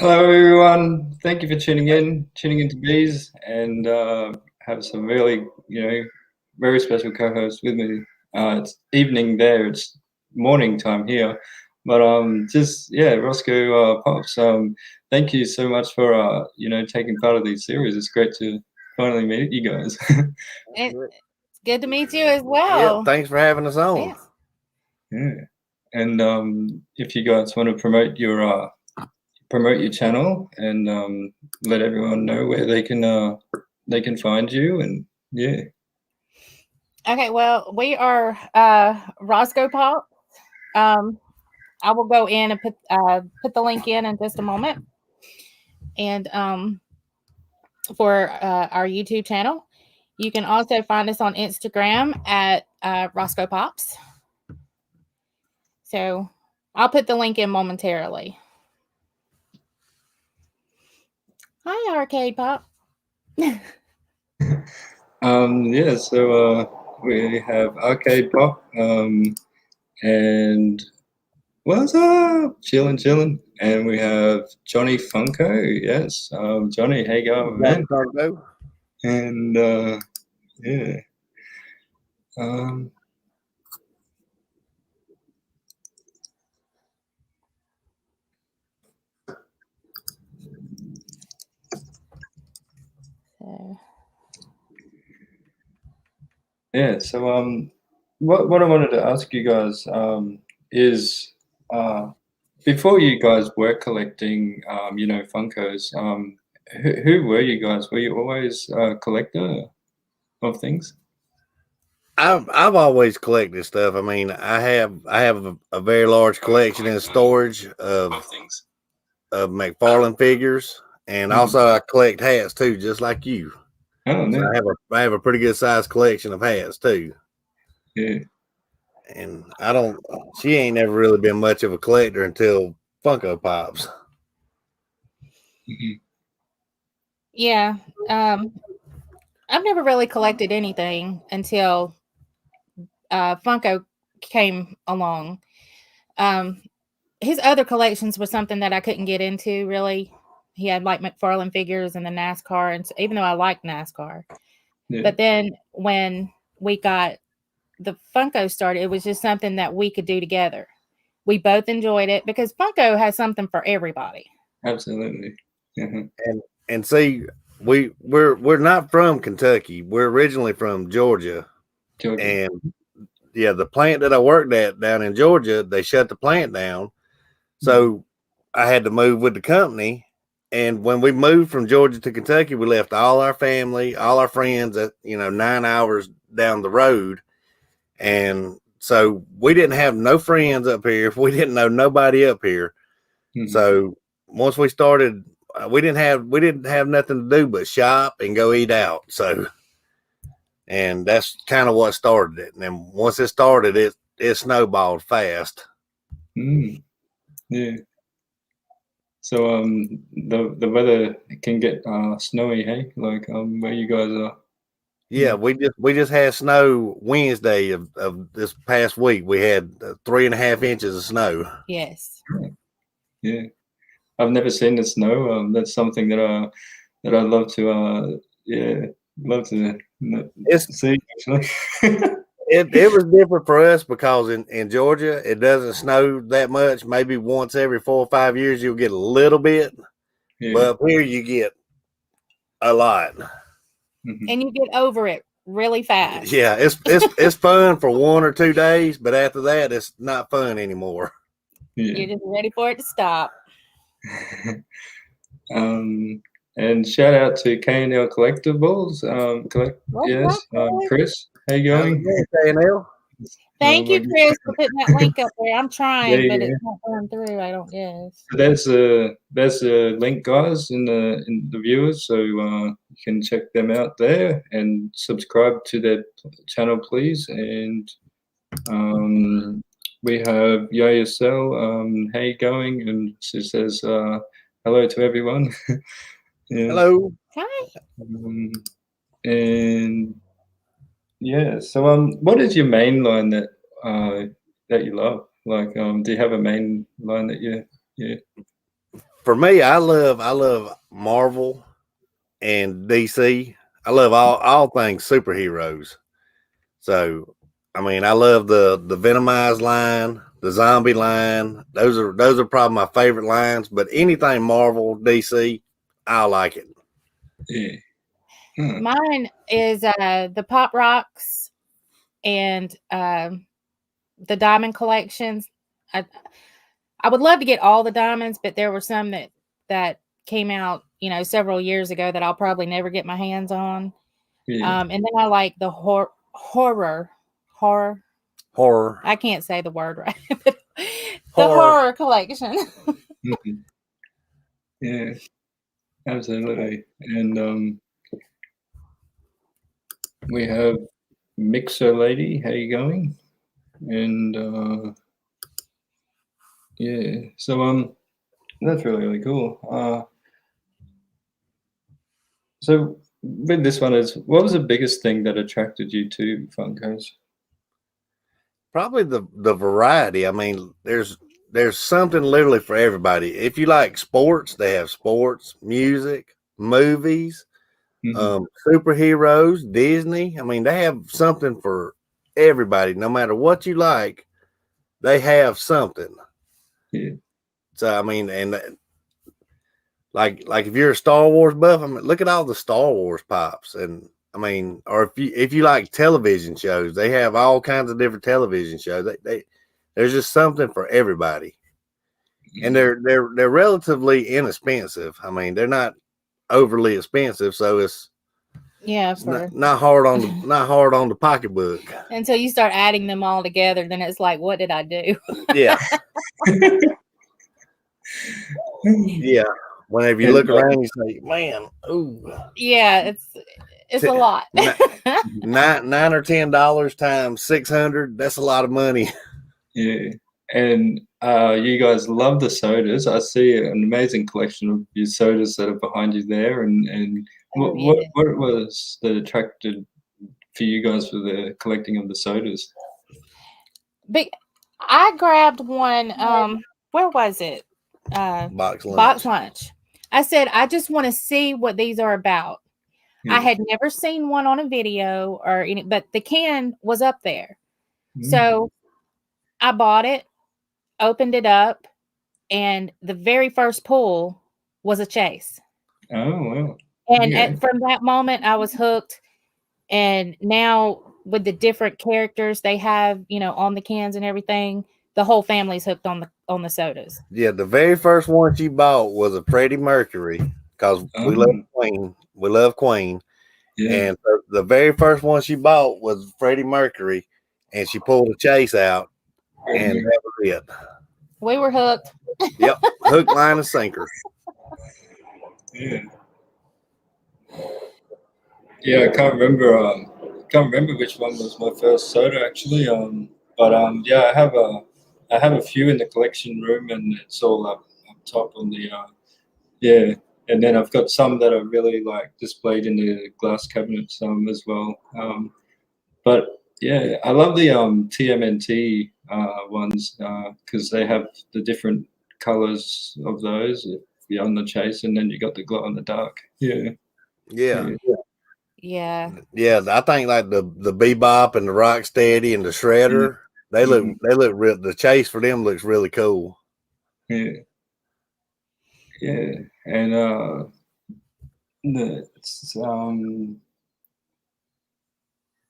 Hello, everyone. Thank you for tuning into Bees, and have some really, very special co-hosts with me. It's evening there. It's morning time here, but Roscoe Pops. Thank you so much for taking part of these series. It's great to finally meet you guys. It's good to meet you as well. Yeah, thanks for having us on. Yes. Yeah, and if you guys want to promote your channel and let everyone know where they can find you, and yeah. Okay, well, we are Roscoe Pop. I will go in and put the link in just a moment. And for our YouTube channel, you can also find us on Instagram at Roscoe Pops. So I'll put the link in momentarily. Hi, Arcade Pop. So we have Arcade Pop, and what's up? Chillin'. And we have Johnny Funko. Yes, Johnny, how you going, man? Funko. And yeah. Yeah, so what I wanted to ask you guys is before you guys were collecting Funkos, who were you guys? Were you always a collector of things? I've always collected stuff. I mean, I have a very large collection in storage of things, of McFarlane figures, and also I collect hats too, just like you. Oh, so I have a pretty good sized collection of hats too. Yeah. And she ain't never really been much of a collector until Funko Pops. Mm-hmm. Yeah. I've never really collected anything until Funko came along. His other collections were something that I couldn't get into really. He had like McFarlane figures and the NASCAR, and even though I like NASCAR, but then when we got the Funko started, it was just something that we could do together. We both enjoyed it because Funko has something for everybody. Absolutely. Mm-hmm. And see, we're not from Kentucky. We're originally from Georgia. And yeah, the plant that I worked at down in Georgia, they shut the plant down. So I had to move with the company. And when we moved from Georgia to Kentucky, we left all our family, all our friends at 9 hours down the road. And so we didn't have no friends up here. We didn't know nobody up here. Mm-hmm. So once we started, we didn't have nothing to do but shop and go eat out. So, and that's kind of what started it. And then once it started, it snowballed fast. Yeah. So the weather can get snowy, hey? Like where you guys are. Yeah, we just had snow Wednesday of this past week. We had 3.5 inches of snow. Yes. Yeah. I've never seen the snow. That's something that I'd love to see actually. It was different for us because in Georgia it doesn't snow that much. Maybe once every 4 or 5 years you'll get a little bit, but up here you get a lot. Mm-hmm. And you get over it really fast. Yeah, it's fun for 1 or 2 days, but after that it's not fun anymore. Yeah. You're just ready for it to stop. And shout out to K&L Collectibles. Chris, how you going? K&L. Thank you, Chris, for putting that link up there. I'm trying, but it's not going through. I don't guess. So there's a link, guys, in the viewers, so you can check them out there and subscribe to their channel, please. And we have Yo-Yo-Cell. How you going? And she says hello to everyone. Yeah. Hello. Hi. And yeah, so what is your main line that you love? Like, do you have a main line that you? for me, I love Marvel and DC. I love all things superheroes. So, I mean, I love the Venomized line, the zombie line. Those are probably my favorite lines. But anything Marvel, DC, I like it. Yeah. Mine is the Pop Rocks and the diamond collections. I would love to get all the diamonds, but there were some that came out, several years ago that I'll probably never get my hands on. Yeah. And then I like the horror. I can't say the word right. The horror collection. Mm-hmm. Yeah, absolutely. And we have Mixer Lady. How you going? And yeah, so that's really cool. So with this one is, what was the biggest thing that attracted you to Funkos? Probably the variety. I mean, there's something literally for everybody. If you like sports, they have sports, music, movies, superheroes, Disney. I mean, they have something for everybody. No matter what you like, they have something. Yeah. So I mean, and like if you're a Star Wars buff, I mean, look at all the Star Wars pops. And I mean, or if you like television shows, they have all kinds of different television shows. There's just something for everybody, and they're relatively inexpensive. I mean, they're not overly expensive, so it's not hard on the pocketbook. Until you start adding them all together, then it's like, what did I do? Yeah. Yeah. Whenever you look around, you say, "Man, ooh." Yeah, it's a lot. $9 or $10 times 600. That's a lot of money. Yeah, and you guys love the sodas. I see an amazing collection of your sodas that are behind you there. And what was that attracted for you guys for the collecting of the sodas? But I grabbed one. Where was it? Box lunch. I said, I just want to see what these are about. I had never seen one on a video or any, but the can was up there. So I bought it, opened it up, and the very first pull was a chase. Oh, wow. And from that moment, I was hooked. And now with the different characters they have, on the cans and everything, the whole family's hooked on the sodas. Yeah, the very first one she bought was a Freddie Mercury because we love Queen. We love Queen. Yeah. And the very first one she bought was Freddie Mercury, and she pulled a chase out, and that was it. We were hooked. Yep, hook, line, and sinker. Yeah. Yeah, I can't remember which one was my first soda actually. But yeah, I have a few in the collection room, and it's all up top on the yeah. And then I've got some that are really like displayed in the glass cabinets as well. But yeah, I love the TMNT ones because they have the different colors of those. You're on the chase, and then you got the glow in the dark. Yeah. Yeah. Yeah. Yeah, I think like the Bebop and the Rocksteady and the Shredder, they look real. The chase for them looks really cool. Yeah. Yeah. And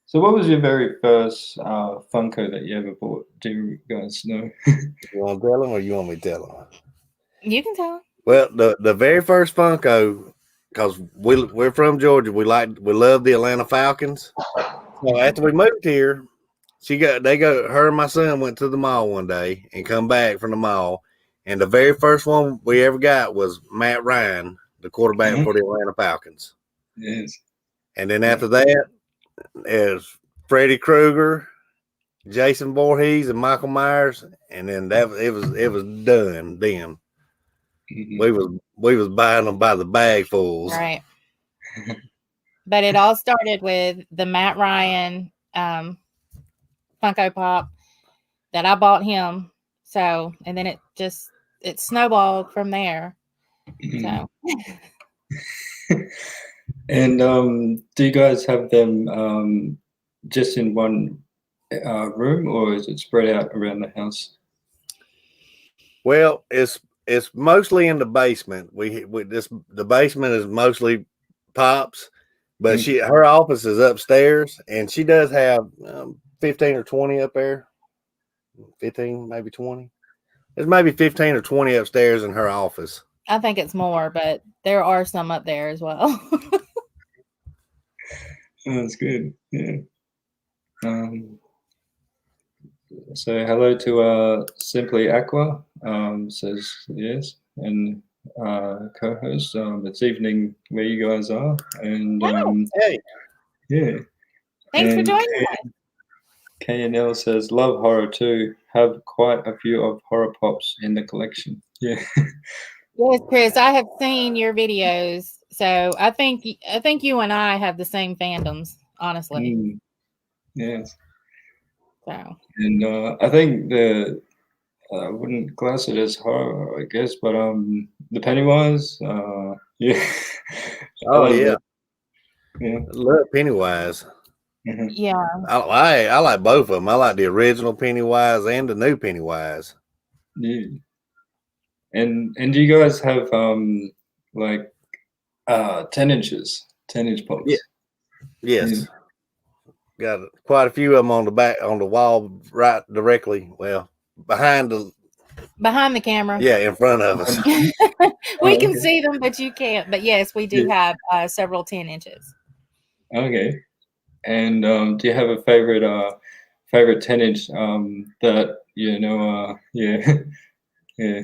so what was your very first Funko that you ever bought? Do you guys know? You want to tell them or you want me to tell them? You can tell. Well, the very first Funko, because we're from Georgia, we love the Atlanta Falcons. So after we moved here, her and my son went to the mall one day and come back from the mall, and the very first one we ever got was Matt Ryan, the quarterback for the Atlanta Falcons. Yes. And then after that is Freddy Krueger, Jason Voorhees, and Michael Myers, and then it was done then. We was buying them by the bagfuls. Right. But it all started with the Matt Ryan Funko Pop that I bought him. So, and then it snowballed from there. So. And do you guys have them just in one room, or is it spread out around the house? Well, it's mostly in the basement. The basement is mostly Pops, but her office is upstairs, and she does have 15 or 20 up there. 15, maybe 20. There's maybe 15 or 20 upstairs in her office. I think it's more, but there are some up there as well. Oh, that's good. Yeah. So hello to Simply Aqua. Says yes, and co-host. It's evening where you guys are, and hey, yeah. Thanks for joining us. KNL says love horror too. Have quite a few of horror pops in the collection. Yeah. Yes, Chris, I have seen your videos, so I think you and I have the same fandoms, honestly. Yes. So. And I think I wouldn't class it as horror, I guess, but the Pennywise, yeah. Oh yeah. Yeah. I love Pennywise. Mm-hmm. Yeah. I like both of them. I like the original Pennywise and the new Pennywise. Yeah. And do you guys have like 10 inch pops? Yeah. Yes. Got quite a few of them on the wall, right directly. Well, behind the camera. Yeah, in front of us. We can see them, but you can't. But yes, we do have several 10 inches. Okay. And do you have a favorite 10-inch that yeah.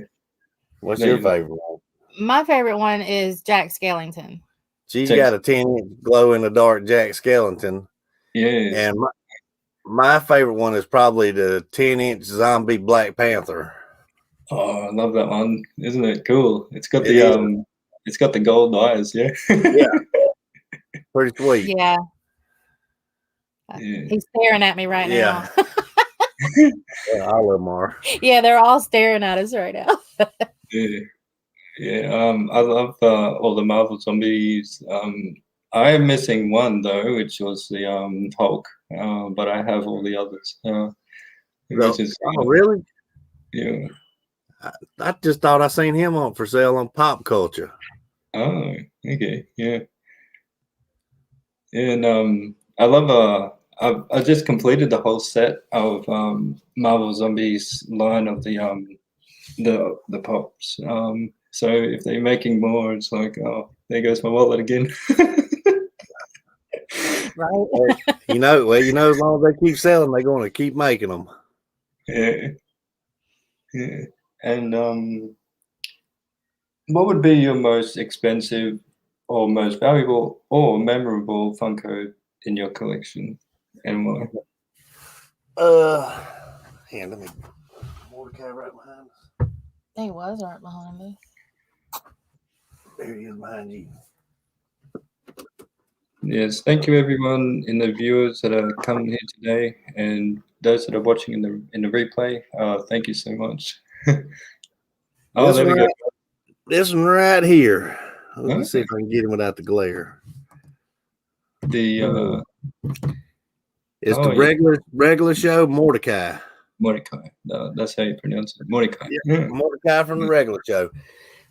What's your favorite one? My favorite one is Jack Skellington. She's got a 10-inch glow in the dark Jack Skellington. Yes. And my favorite one is probably the 10-inch zombie Black Panther. Oh, I love that one. Isn't it cool? It's got the gold eyes, yeah. Yeah. Pretty sweet. Yeah. He's staring at me right now. Yeah, I love Mar. Yeah, they're all staring at us right now. Yeah. I love all the Marvel zombies. I am missing one though, which was the Hulk. But I have all the others. Really? Yeah. I just thought I seen him on for sale on Pop Culture. Oh, okay, yeah. And I love I just completed the whole set of Marvel Zombies line of the pops. So if they're making more, it's like, oh, there goes my wallet again. Right. You know, as long as they keep selling, they're going to keep making them. Yeah. Yeah. And what would be your most expensive or most valuable or memorable Funko in your collection, and why? Here, let me. Mordecai right behind us. He was right behind me. There he is behind you. Yes, thank you everyone in the viewers that are coming here today, and those that are watching in the replay. Thank you so much. Oh, there we go. This one right here. Let me see if I can get him without the glare. It's the regular show Mordecai. Mordecai. That's how you pronounce it. Mordecai. Yeah, Mordecai from the regular show.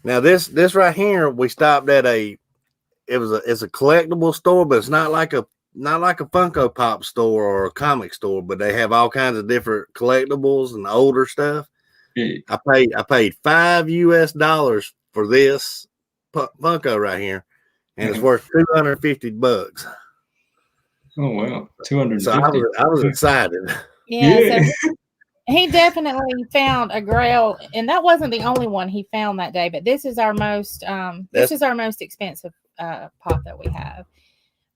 Now this right here, we stopped at it's a collectible store, but it's not like a Funko Pop store or a comic store, but they have all kinds of different collectibles and older stuff. Yeah. I paid $5 for this Funko right here, and it's worth $250. Oh wow, 250. So I was excited. Yeah. So he definitely found a grail, and that wasn't the only one he found that day. But this is our most expensive pop that we have.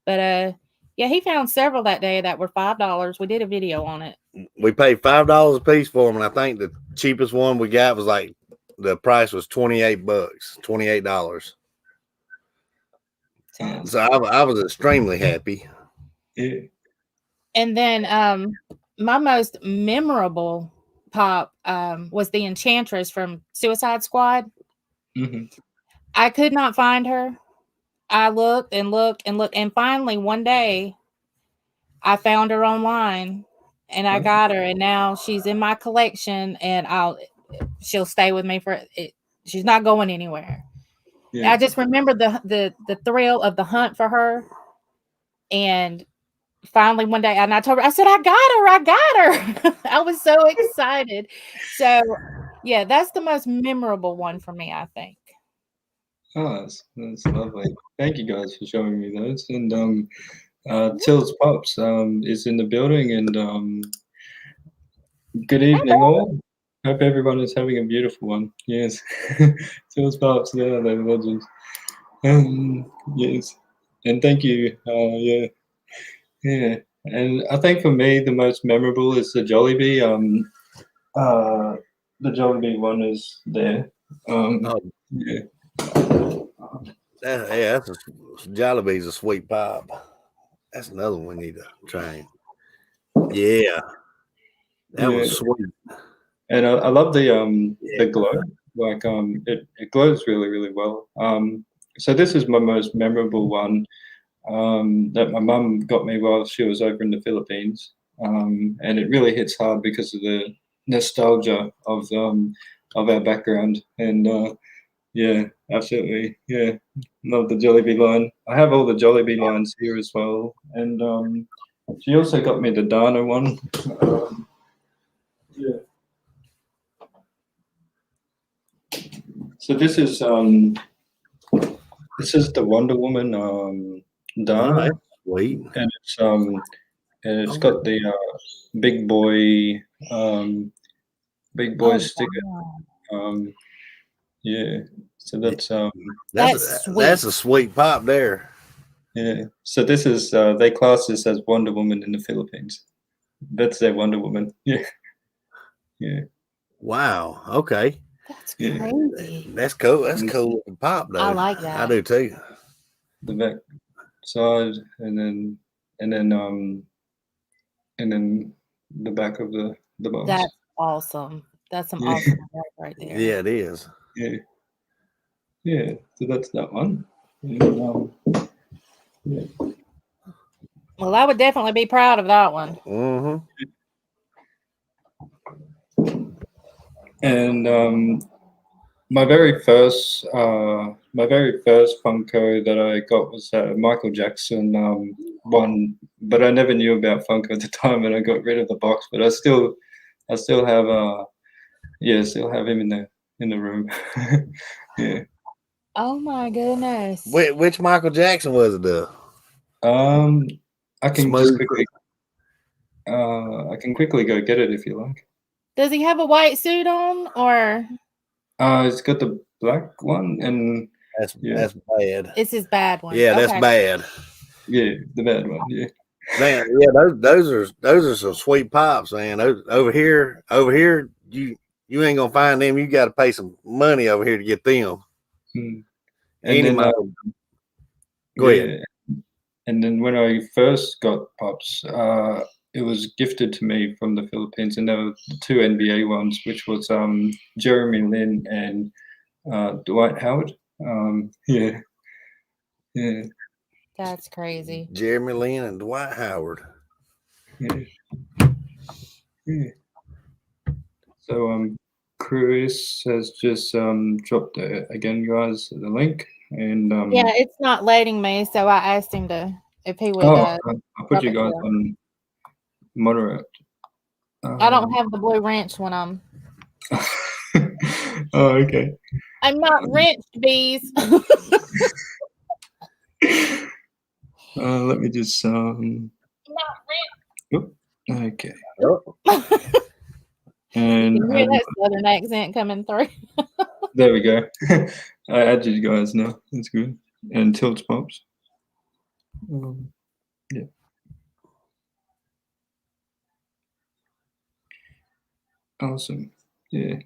But yeah, he found several that day that were $5. We did a video on it. We paid $5 a piece for them, and I think the cheapest one we got was like the price was $28. So I was extremely happy. Yeah. And then my most memorable pop was the Enchantress from Suicide Squad. Mm-hmm. I could not find her. I looked and looked and looked, and finally one day I found her online and I got her, and now she's in my collection, and she'll stay with me for it. She's not going anywhere. Yeah. I just remember the thrill of the hunt for her, and finally one day, and I told her, I said, I got her. I was so excited. So yeah, that's the most memorable one for me, I think. Oh, that's lovely. Thank you guys for showing me those. And Tills Pops is in the building, and good evening all. Hope everyone is having a beautiful one. Yes. Tills Pops, yeah, they're legends. Yes. And thank you. Yeah. Yeah. And I think for me the most memorable is the Jollibee. The Jollibee one is there. Yeah. That's Jollibee's a sweet pop. That's another one we need to try. Yeah, that was sweet. And I love the glow. Like it glows really, really well. So this is my most memorable one that my mum got me while she was over in the Philippines. And it really hits hard because of the nostalgia of our background. And yeah, absolutely. Yeah, love the Jollibee line. I have all the Jollibee lines here as well. And she also got me the Dana one. Yeah. So this is the Wonder Woman Dana, sweet, and it's got the big boy sticker. Wow. Yeah, so that's that's a sweet pop there. Yeah, so this is they class this as Wonder Woman in the Philippines. That's their Wonder Woman. Yeah, yeah. Wow. Okay. That's crazy. Yeah. That's cool. That's cool looking pop though. I like that. I do too. The back side, and then the back of the box. That's awesome. That's some awesome work right there. Yeah, it is. Yeah. Yeah. So that's that one. And, yeah. Well, I would definitely be proud of that one. Mm-hmm. And my very first Funko that I got was Michael Jackson one, but I never knew about Funko at the time, and I got rid of the box. But I still have still have him in the room. Yeah. Oh my goodness. Which Michael Jackson was it though? I can just quickly I can quickly go get it if you like. Does he have a white suit on, or? It's got the black one, and that's bad. It's his bad one. Yeah, that's bad. Yeah, the bad one. Yeah. Man, yeah, those are some sweet pops, man. Over here, you ain't gonna find them. You got to pay some money over here to get them. And then, go ahead. And then when I first got pops, it was gifted to me from the Philippines, and there were the two NBA ones, which was Jeremy Lin and Dwight Howard. Yeah. That's crazy. Jeremy Lin and Dwight Howard. Yeah. So Chris has just dropped again, guys, the link, and yeah, it's not letting me, so I asked him if he would. I'll put you guys on moderate. I don't have the blue wrench when I'm. Oh, okay. I'm not wrenched, bees. Let me just Not wrenched. Okay. Oh. And you hear that southern accent coming through. There we go. I added you guys now. That's good. And Tilts Pops. Yeah. Awesome. Yeah.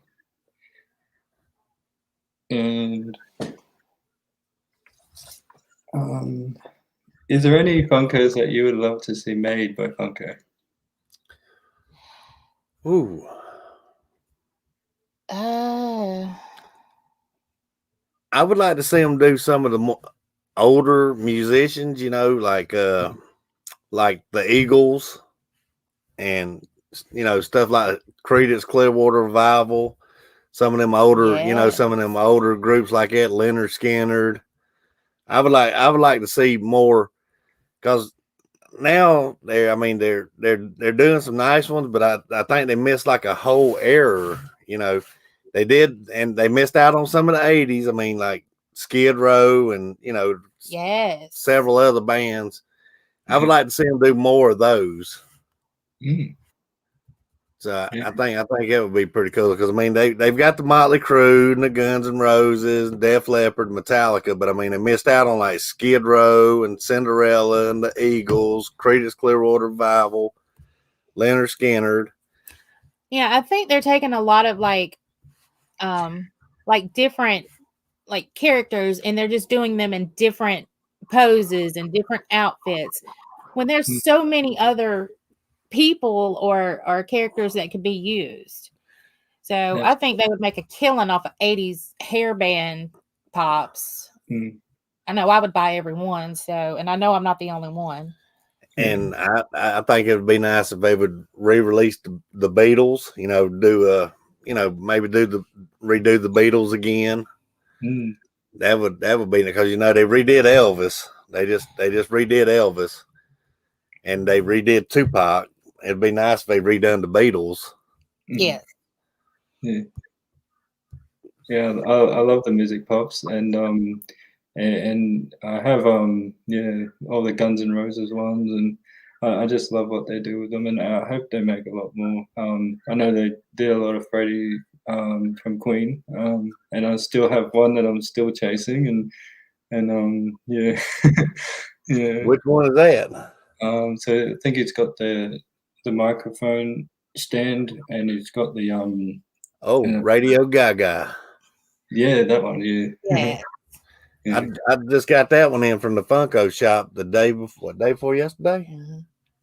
And is there any Funkos that you would love to see made by Funko? Ooh. I would like to see them do some of the more older musicians, you know, like the Eagles and stuff like Creedence Clearwater Revival. Some of them older, some of them older groups like that, Leonard Skinner. I would like to see more because now they're doing some nice ones, but I think they missed like a whole era. They did, and they missed out on some of the 80s. I mean, like Skid Row and several other bands. I would like to see them do more of those. So I think it would be pretty cool because I mean they've got the Motley Crue and the Guns N' Roses, Def Leppard, Metallica, but I mean they missed out on like Skid Row and Cinderella and the Eagles, Creedence Clearwater Revival, Leonard Skinner. Yeah, I think they're taking a lot of like different like characters and they're just doing them in different poses and different outfits when there's so many other people or characters that could be used. So I think they would make a killing off of 80s hairband pops. I know I would buy every one. So, and I know I'm not the only one. And I think it would be nice if they would re-release the Beatles, maybe redo the Beatles again. That would be because they redid Elvis. They just redid Elvis, and they redid Tupac. It'd be nice if they redone the Beatles. Yes. Yeah, I love the music pops, and I have all the Guns N' Roses ones, and I just love what they do with them, and I hope they make a lot more. I know they did a lot of Freddy from Queen, and I still have one that I'm still chasing, and yeah. Yeah. Which one is that? So I think it's got the microphone stand, and it's got the Radio Gaga. Yeah, that one. Yeah. Yeah. I just got that one in from the Funko shop the day before yesterday.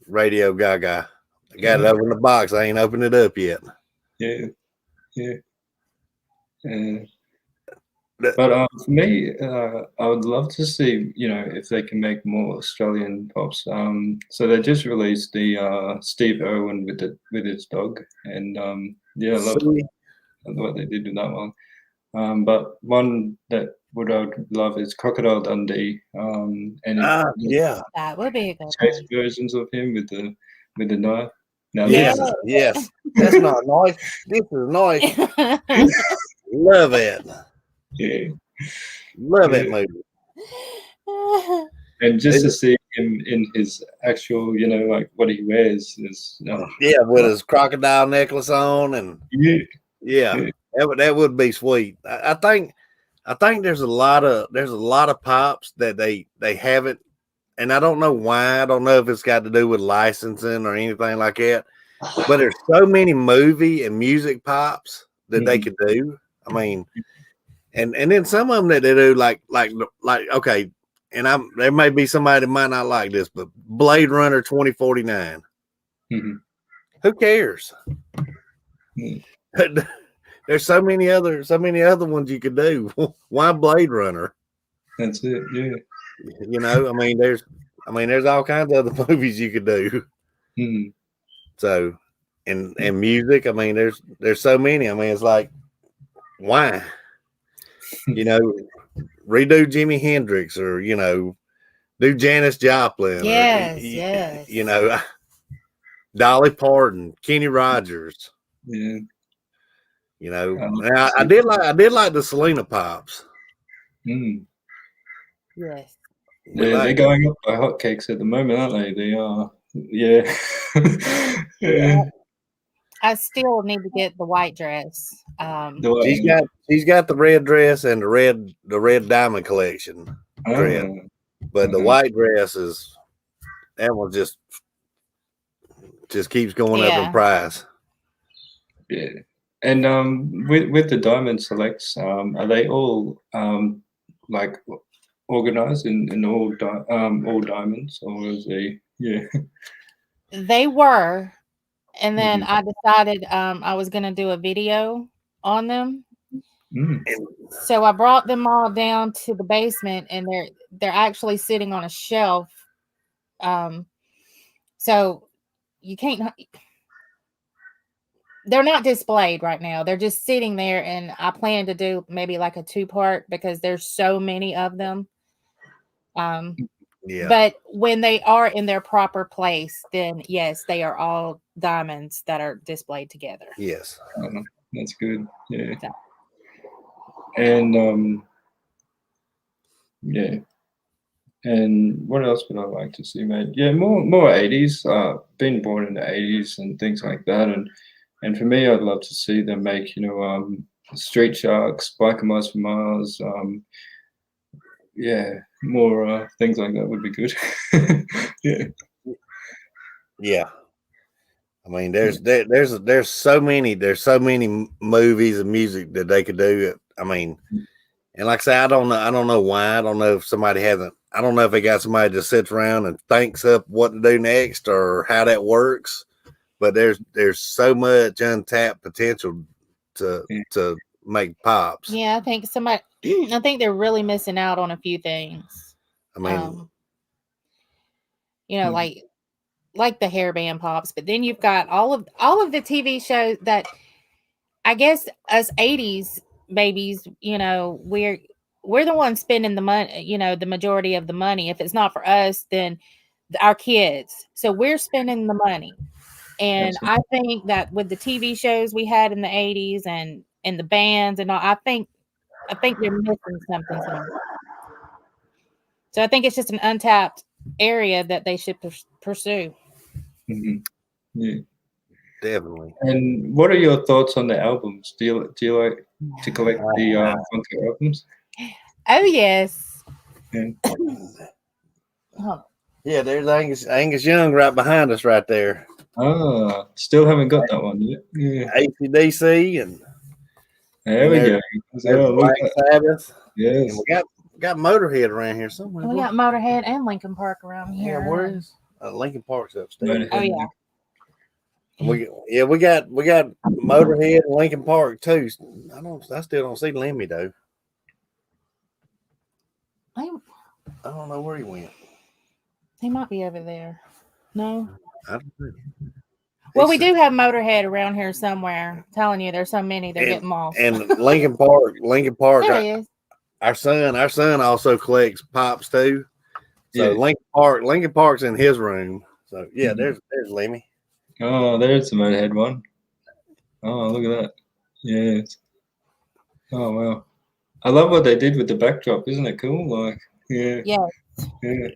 Radio Gaga. I got it over in the box. I ain't opened it up yet. Yeah. But for me, I would love to see, if they can make more Australian pops. So they just released the Steve Irwin with his dog, and I love what they did with that one. But one that I would love is Crocodile Dundee, and that would be a good chase versions of him with the knife. Now yes, that's not nice. This is nice. Love it. Yeah, love it movie. And just to see him in his actual, like what he wears is with his crocodile necklace on, and that would be sweet. I think there's a lot of pops that they haven't, and I don't know why. I don't know if it's got to do with licensing or anything like that. But there's so many movie and music pops that they could do. I mean, and then some of them that they do like okay, and there may be somebody that might not like this, but Blade Runner 2049. Who cares? There's so many other ones you could do. Why Blade Runner? That's it. Yeah. There's all kinds of other movies you could do. So, and music. I mean, there's so many. I mean, it's like, why? Redo Jimi Hendrix, or do Janis Joplin. Yes. Dolly Parton, Kenny Rogers. Yeah. I did like the Selena pops. Yes. They're going up by hotcakes at the moment, aren't they? They are. Yeah. I still need to get the white dress. She's got the red dress and the red diamond collection dress, but the white dress that one just keeps going up in price. Yeah, and with the diamond selects, are they all like organized in all diamonds, or is they? Yeah, they were. And then I decided I was going to do a video on them. So I brought them all down to the basement, and they're actually sitting on a shelf. So you can't. They're not displayed right now. They're just sitting there, and I plan to do maybe like a 2-part because there's so many of them. But when they are in their proper place, then yes, they are all diamonds that are displayed together. Yes. That's good. Yeah. So. And yeah. And what else would I like to see, mate? Yeah, more 80s. Been born in the 80s and things like that. And for me, I'd love to see them make, Street Sharks, Biker Mice from Mars. Yeah, more things like that would be good. Yeah. Yeah. I mean, there's so many movies and music that they could do. I mean, and like I say, I don't know why. I don't know if somebody hasn't. I don't know if they got somebody that sits around and thinks up what to do next or how that works. But there's so much untapped potential to make pops. Yeah, I think they're really missing out on a few things. I mean, like the hairband pops, but then you've got all of the TV shows that I guess us 80s babies, we're the ones spending the money, the majority of the money. If it's not for us, then our kids. So we're spending the money. And I think that with the TV shows we had in the 80s and the bands and all, I think they're missing something. So I think it's just an untapped area that they should pursue. Mm-hmm. Yeah, definitely. And what are your thoughts on the albums? Do you like to collect the Funko albums? Oh yes. Yeah. Yeah, there's Angus Young right behind us right there. Oh, still haven't got that one yet. Yeah. AC/DC and there we go. There's Black Sabbath. Yes. And we got Motorhead around here somewhere. We got Motorhead and Linkin Park around here. Yeah, where is Linkin Park's upstairs? Oh yeah. We got Motorhead and Linkin Park too. I still don't see Lemmy though. I don't know where he went. He might be over there. No. I don't know. Well, we do have Motorhead around here somewhere. I'm telling you, there's so many they're getting lost. And Linkin Park. There he is. Our son also collects pops too. So Linkin Park's in his room. So yeah, there's Lemmy. Oh, there's the Motorhead one. Oh, look at that. Yes. Oh wow. I love what they did with the backdrop. Isn't it cool? Like, yeah. Yeah.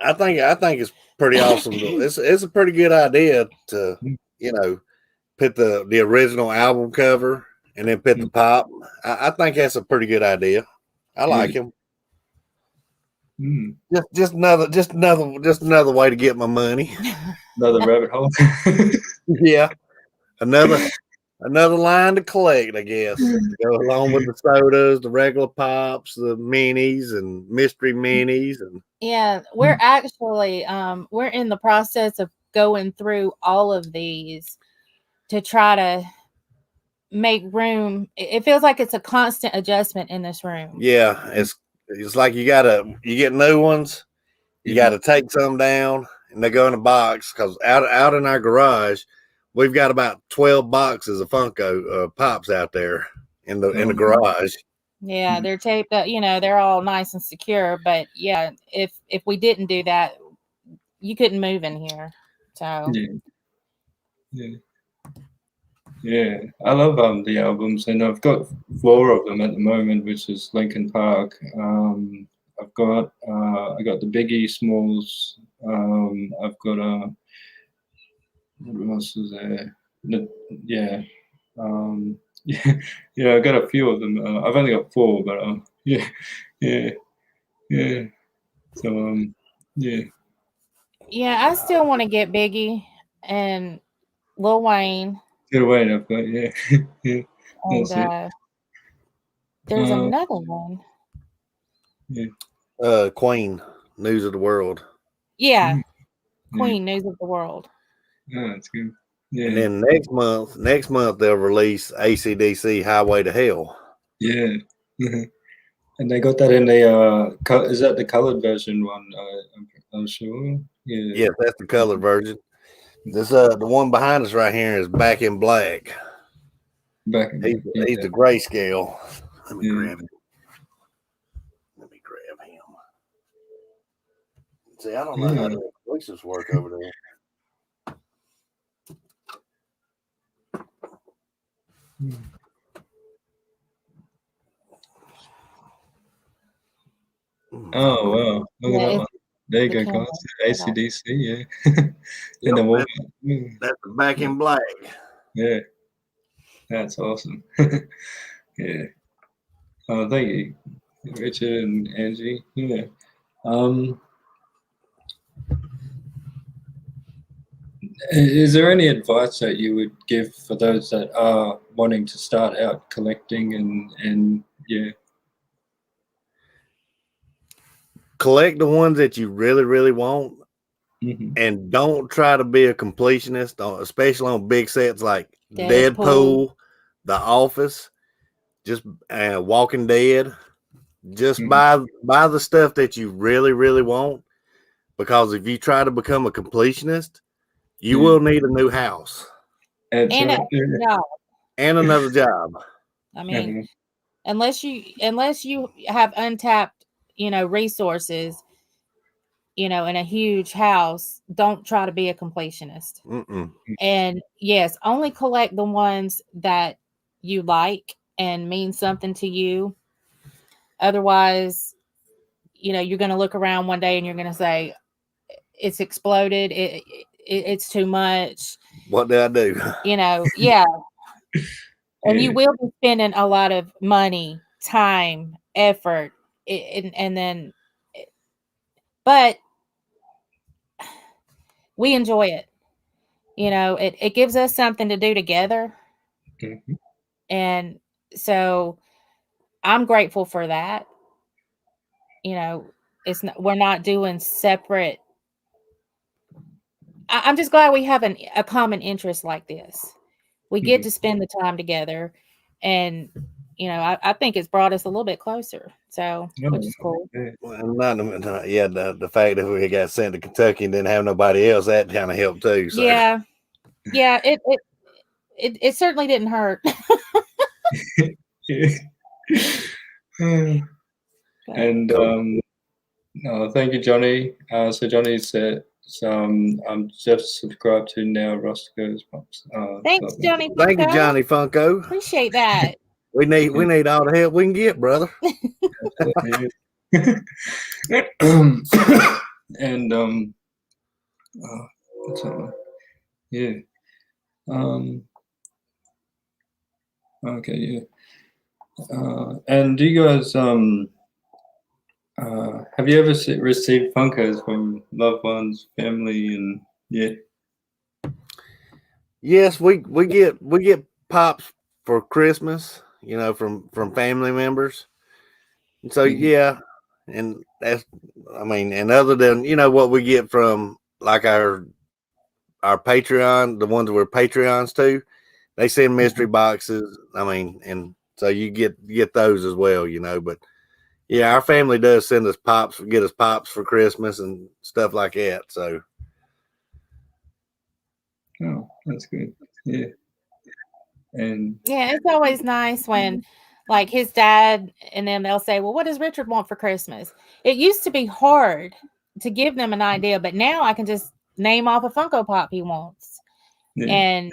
I think it's pretty awesome. It's a pretty good idea to, put the original album cover and then put the pop. I think that's a pretty good idea. I like him. Just another way to get my money. Another rabbit hole. Yeah. Another line to collect, I guess. To go along with the sodas, the regular pops, the minis and mystery minis. And yeah, we're actually we're in the process of going through all of these to try to make room. It feels like it's a constant adjustment in this room. Yeah, it's like you get new ones, you gotta take some down and they go in a box because out in our garage we've got about 12 boxes of Funko pops out there in the garage. Yeah, they're taped up, they're all nice and secure. But yeah, if we didn't do that, you couldn't move in here. So yeah. I love the albums, and I've got 4 of them at the moment, which is Linkin Park. I got the Biggie Smalls. I've got what else is there? Yeah. I got a few of them. I've only got 4, but yeah. So yeah, I still want to get Biggie and Lil Wayne. Lil Wayne, I've got yeah. And there's another one. Yeah. Queen, News of the World. Yeah, Queen, News of the World. Yeah, that's good. Yeah. And then next month they'll release AC/DC Highway to Hell. Yeah. And they got that in the is that the colored version one? I'm sure. Yeah. Yes, that's the colored version. This the one behind us right here is back in black. Back in He's the grayscale. Let me Yeah. grab him. Let me grab him. See, I don't know how the voices work over there. Oh wow! Look at that one. There you go, camera. guys. ACDC, yeah. Yep, the wall. that's the back in black. Yeah, that's awesome. Yeah. Oh, thank you, Richard and Angie. Yeah. Is there any advice that you would give for those that are wanting to start out collecting and yeah? Collect the ones that you really, really want, Mm-hmm. and don't try to be a completionist, especially on big sets like Deadpool. Deadpool, The Office, just Walking Dead. Just buy the stuff that you really, really want, because if you try to become a completionist, you will need a new house And and another job. I mean, unless you have untapped, resources, in a huge house, don't try to be a completionist. And yes, only collect the ones that you like and mean something to you. Otherwise, you're going to look around one day and you're going to say, it's exploded. It's too much. What did I do? Yeah. And you will be spending a lot of money, time, effort, and then, but we enjoy it. It gives us something to do together. Mm-hmm. And so I'm grateful for that. We're not doing separate. I'm just glad we have a common interest like this. We get to spend the time together, and I think it's brought us a little bit closer. So, which is cool. Well, the fact that we got sent to Kentucky and didn't have nobody else, that kind of helped too. So. Yeah, it certainly didn't hurt. And thank you, Johnny. So Johnny said, I'm just subscribed to now. Roscoe's Pops. Thanks, Johnny. Thank you, Johnny Funko. Appreciate that. We need all the help we can get, brother. And what's that one? Yeah. Okay. Yeah. And do you guys have you ever received Funkos from loved ones, family, and yeah? Yes, we get pops for Christmas, from family members. And so yeah, and that's and other than what we get from like our Patreon, the ones that we're Patreons to, they send mystery boxes. And so you get those as well, but yeah, our family does send us get us pops for Christmas and stuff like that. So. Oh, that's good. Yeah. And yeah, it's always nice when like his dad and then they'll say, well, what does Richard want for Christmas? It used to be hard to give them an idea, but now I can just name off a Funko Pop he wants. And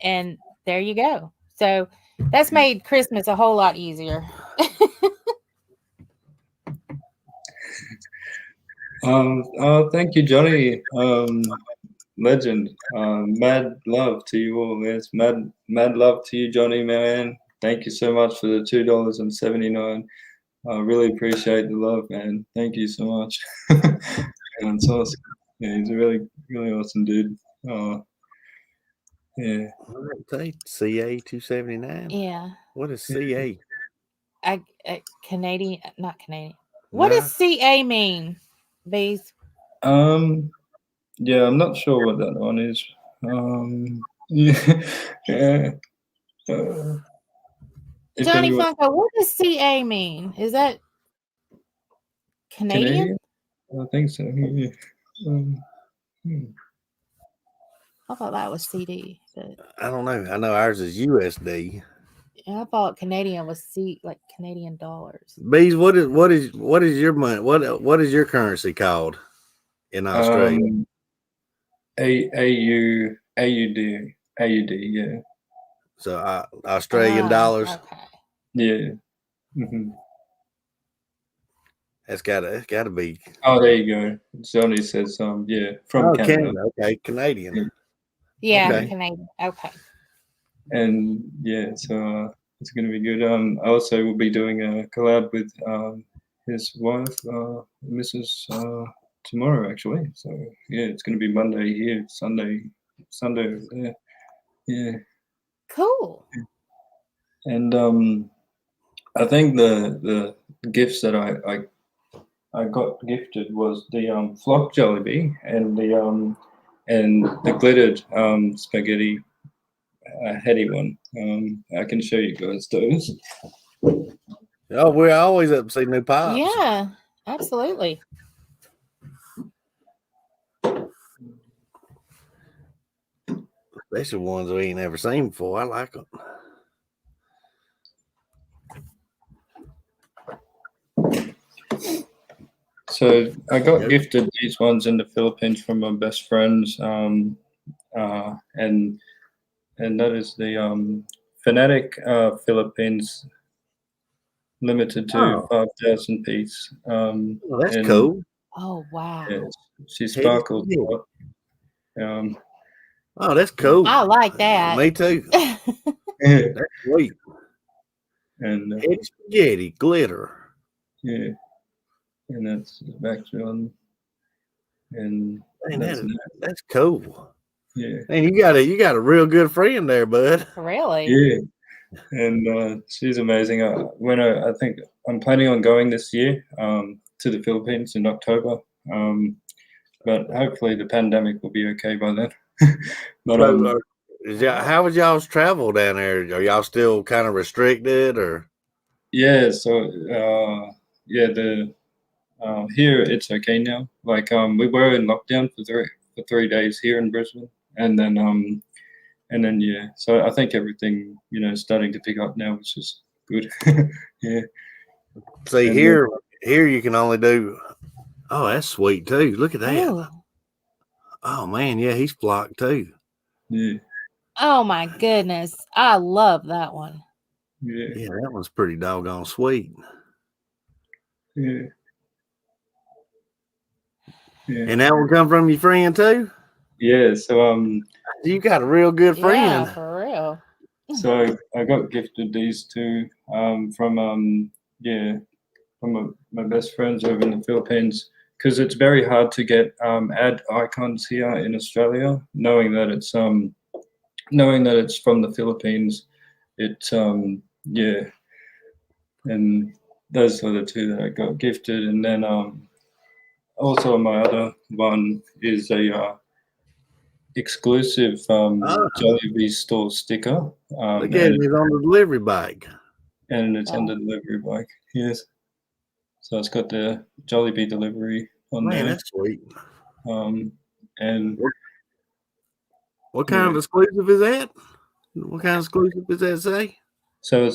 and there you go. So that's made Christmas a whole lot easier. Thank you, Johnny. Legend. Mad love to you all. Yes, mad love to you, Johnny, man. Thank you so much for the $2.79. I really appreciate the love, man. Thank you so much. It's awesome. Yeah, he's a really, really awesome dude. Yeah. CA 279. Yeah. What is CA? Canadian, not Canadian. What does CA mean, Bees? Yeah, I'm not sure what that one is. Yeah. if Johnny anyone Funko, what does CA mean? Is that Canadian? I think so. Yeah. I thought that was CD, but I don't know. I know ours is USD. I thought Canadian was like Canadian dollars. Bees, what is your money? What is your currency called in Australia? AUD, yeah. So Australian dollars. Okay. Yeah. Mm-hmm. It's gotta be. Oh, there you go. Johnny says, yeah, from Canada. Okay, Canadian. Yeah, Okay. Canadian. Okay. And yeah, so it's going to be good. I also will be doing a collab with his wife, Mrs. Tomorrow, actually. So yeah, it's going to be Monday here, Sunday over there. Yeah. Cool. And I think the gifts that I got gifted was the flock Jollibee and the glittered spaghetti heady one. I can show you guys those. Oh, we're always up to see new pops. Yeah, absolutely. Especially ones we ain't never seen before. I like them. So I got gifted these ones in the Philippines from my best friends, and that is the Fanatic Philippines limited to 5,000 piece. That's cool. Oh wow! Yeah, she sparkles. Oh, that's cool. I like that. Me too. That's sweet. And heady spaghetti glitter. Yeah, and that's the background. And man, that's cool. Yeah, and you got a real good friend there, bud. Really? Yeah, and she's amazing. I think I'm planning on going this year to the Philippines in October, but hopefully the pandemic will be okay by then. But how was y'all's travel down there? Are y'all still kind of restricted, or? Yeah, so yeah, here it's okay now. Like we were in lockdown for 3 days here in Brisbane, and then yeah, so I think everything is starting to pick up now, which is good. Yeah. See, here you can only do. Oh, that's sweet too. Look at that. Ooh. Oh man, yeah, he's flocked too. Yeah. Oh my goodness, I love that one. Yeah, that one's pretty doggone sweet. Yeah. Yeah. And that one come from your friend too? Yeah, so you got a real good friend. Yeah, for real. So I got gifted these two from my best friends over in the Philippines, because it's very hard to get ad icons here in Australia, knowing that it's from the Philippines. It's yeah, and those are the two that I got gifted, and then also my other one is a exclusive Jollibee store sticker. Look at it, it's on the delivery bike. And it's on the delivery bike, yes. So it's got the Jollibee delivery on there. Man, that's sweet. And what kind of exclusive is that? What kind of exclusive does that say? So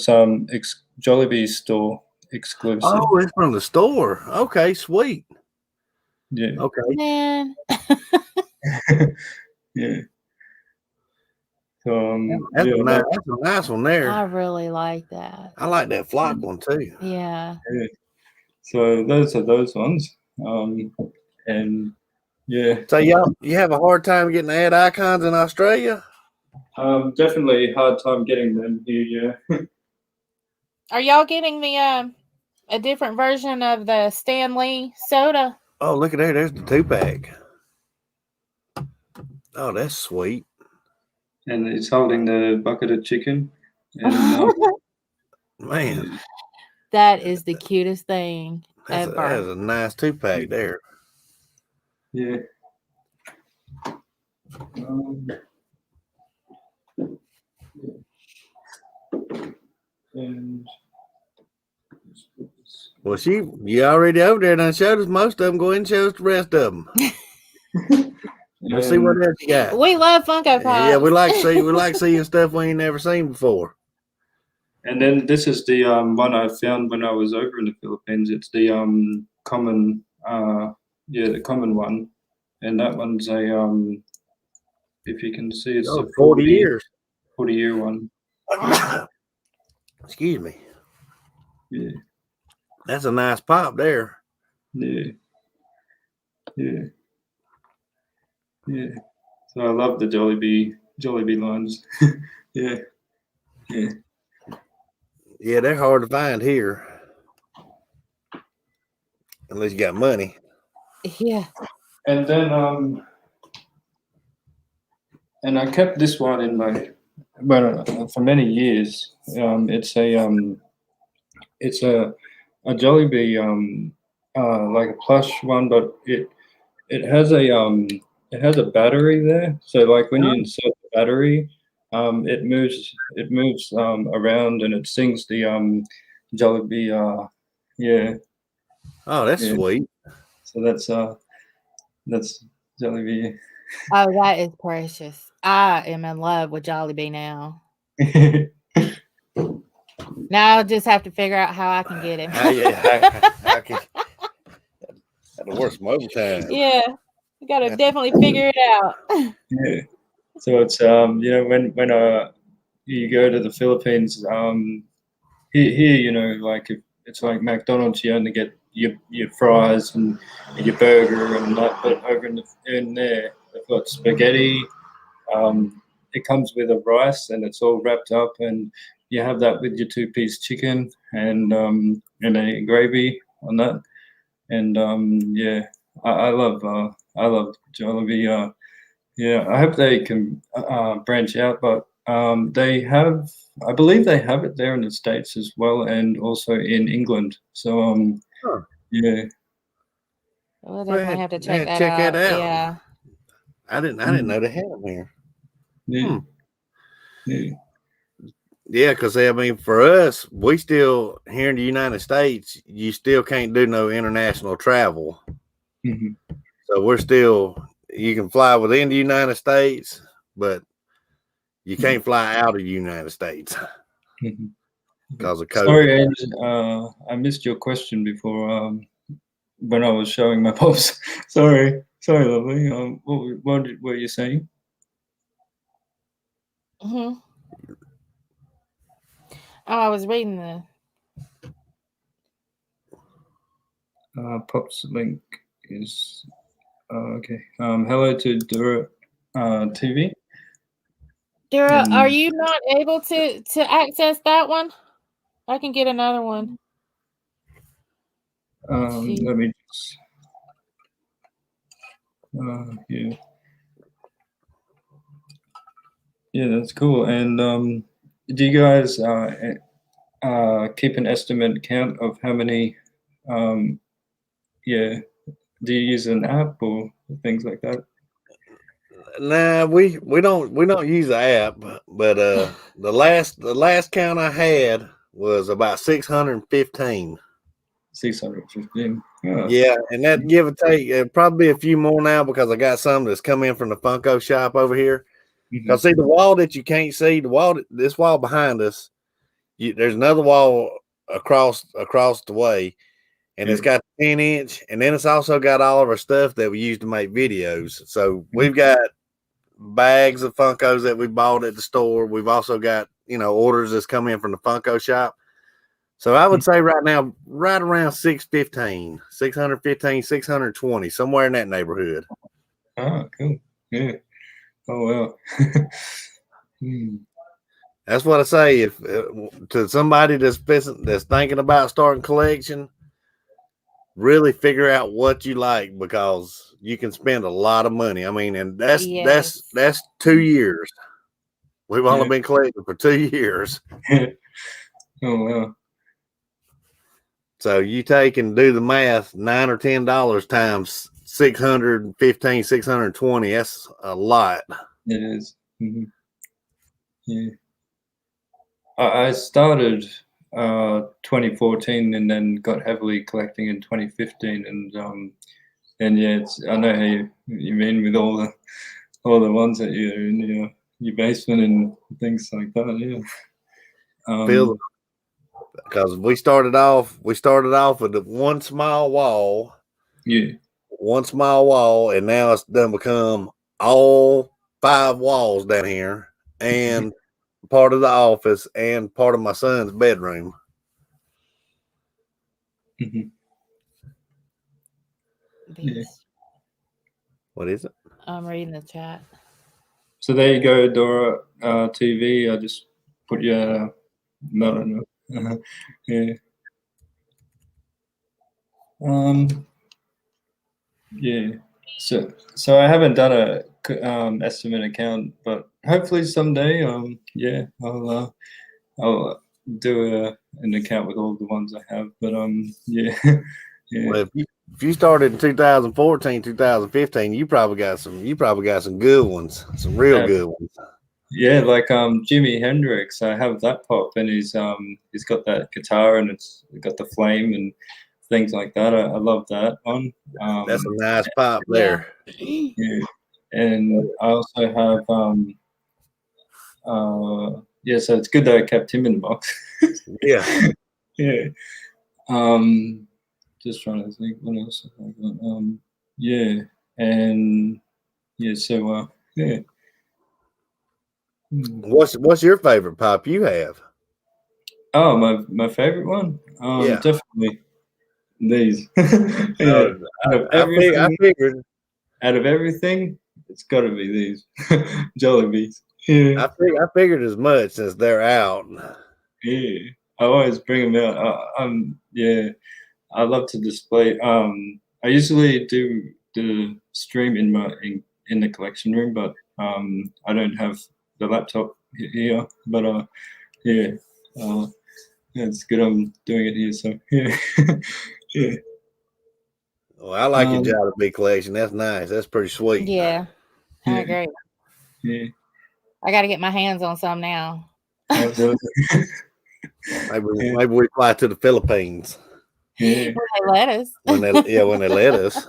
it's Jollibee store exclusive. Oh, it's from the store. Okay, sweet. Yeah. Okay. Man. Yeah. So that's a nice one there. I really like that. I like that flock one too. Yeah. So those are those ones. And yeah. So you have a hard time getting ad icons in Australia? Definitely a hard time getting them here, yeah. Are y'all getting the a different version of the Stan Lee soda? Oh, look at there. There's the 2-pack. Oh, that's sweet. And it's holding the bucket of chicken. And, man, that is the cutest thing ever. That's a nice 2-pack there. Yeah. And well, you already over there and I showed us most of them. Go ahead and show us the rest of them. Let's see what else you got. We love Funko Pops. Yeah, we like seeing stuff we ain't never seen before. And then this is the one I found when I was over in the Philippines. It's the common, the common one, and that one's a if you can see, it's a 40 years, 40-year one. Excuse me. Yeah, that's a nice pop there. Yeah. So I love the Jollibee lines. Yeah. Yeah, they're hard to find here. Unless you got money. Yeah. And then and I kept this one in my for many years. It's a Jollibee like a plush one, but it has a battery there. So like when you insert the battery, it moves around and it sings the Jollibee. Yeah. Oh, that's sweet. So that's Jollibee. Oh, that is precious. I am in love with Jollibee now. Now I'll just have to figure out how I can get him. I can. That'll work some overtime. Yeah, you gotta definitely figure it out. Yeah. So it's when you go to the Philippines, here like if it's like McDonald's, you only get your fries and your burger and that, but over in there they've got spaghetti. It comes with a rice and it's all wrapped up, and you have that with your 2-piece chicken and a gravy on that. And I love Jollibee. I hope they can branch out, but I believe they have it there in the States as well, and also in England. So yeah. We'll definitely have to check that out. Yeah. I didn't know they had them here. Yeah. Yeah, because I mean, for us, we still here in the United States, you still can't do no international travel. Mm-hmm. So we're still, you can fly within the United States, but you can't fly out of the United States because of COVID. Sorry, Ange, I missed your question before when I was showing my pops. Sorry, lovely. What were you saying? Mm-hmm. Oh, I was reading the Pop's link is okay. Hello to Dura TV. Dura, are you not able to access that one? I can get another one. Let me just yeah, that's cool. And do you guys keep an estimate count of how many do you use an app or things like that? Nah, we don't use the app, but the last count I had was about 615. 615. Oh. Yeah, and that give or take probably a few more now because I got some that's come in from the Funko shop over here. Because see the wall that you can't see, this wall behind us, there's another wall across the way, and it's got 10-inch, and then it's also got all of our stuff that we use to make videos. So we've got bags of Funkos that we bought at the store. We've also got orders that's come in from the Funko shop. So I would say right now, right around 615, 620, somewhere in that neighborhood. Oh, cool. Yeah. Oh, well. That's what I say. If to somebody that's thinking about starting collection, really figure out what you like, because you can spend a lot of money. I mean, and that's 2 years. We've only been collecting for 2 years. Oh, wow. So you take and do the math, $9 or $10 times 615, 620. That's a lot. It is. Mm-hmm. Yeah. I started 2014 and then got heavily collecting in 2015, and yeah, I know how you mean with all the ones that you're in your basement and things like that. Yeah. Because we started off with the one small wall. Yeah. One small wall, and now it's done become all 5 walls down here, and part of the office, and part of my son's bedroom. Mm-hmm. Yeah. What is it? I'm reading the chat. So there you go, Dora. TV. I just put your no. Yeah. Yeah. So I haven't done a estimate account, but hopefully someday. Yeah, I'll do an account with all the ones I have. But yeah. Yeah. Well, if you started in 2014, 2015, you probably got some good ones, some real good ones. Yeah, like Jimi Hendrix. I have that pop, and he's got that guitar, and it's got the flame and things like that. I love that one. That's a nice pop there. Yeah. And I also have yeah, so it's good that I kept him in the box. Yeah. Yeah. Just trying to think what else have I got. Yeah, and yeah, so yeah. What's your favorite pop you have? Oh, my favorite one? Yeah. Definitely these. Yeah. I figured. Out of everything, it's got to be these Jollibees. Yeah. I figured as much since they're out. Yeah, I always bring them out. Yeah, I love to display. I usually do the stream in the collection room, but I don't have the laptop here. But yeah, yeah, it's good I'm doing it here. So yeah, yeah. Well, I like your Jollibee collection. That's nice. That's pretty sweet. Yeah, I agree. Yeah, I got to get my hands on some now. Maybe we fly to the Philippines. Yeah. When they let us. When they let us.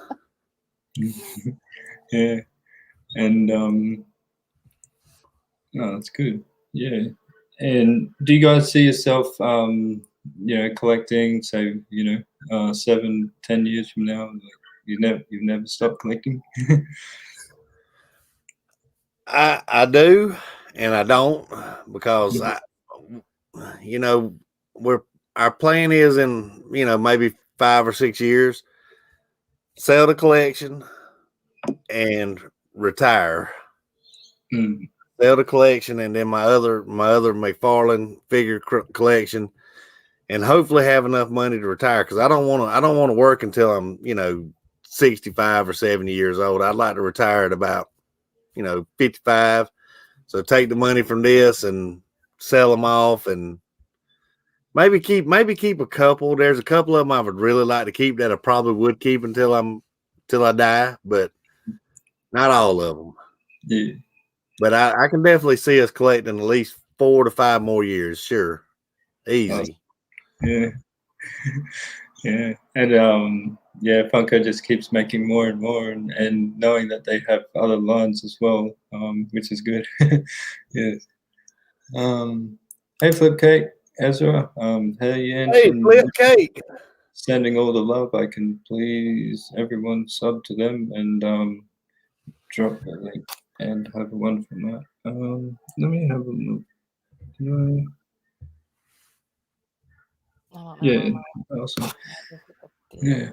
Yeah, and no, that's good. Yeah, and do you guys see yourself, collecting? So 7, 10 years from now, like, you've never stopped collecting. I do, and I don't, because our plan is in maybe 5 or 6 years, sell the collection and retire. Sell the collection, and then my other McFarlane figure collection, and hopefully have enough money to retire, because I don't want to work until I'm 65 or 70 years old. I'd like to retire at about 55. So take the money from this and sell them off, and maybe keep a couple. There's a couple of them I would really like to keep that I probably would keep until I die, but not all of them. Yeah. But I can definitely see us collecting at least 4 to 5 more years. Sure. Easy. Yeah. Yeah. And Funko just keeps making more and more, and knowing that they have other lines as well, which is good. Yes. Hey, Flipcake, Ezra. Hey, Flipcake. Sending all the love. I can please everyone sub to them and drop the link and have one from that. Let me have a look. Yeah, awesome. Yeah.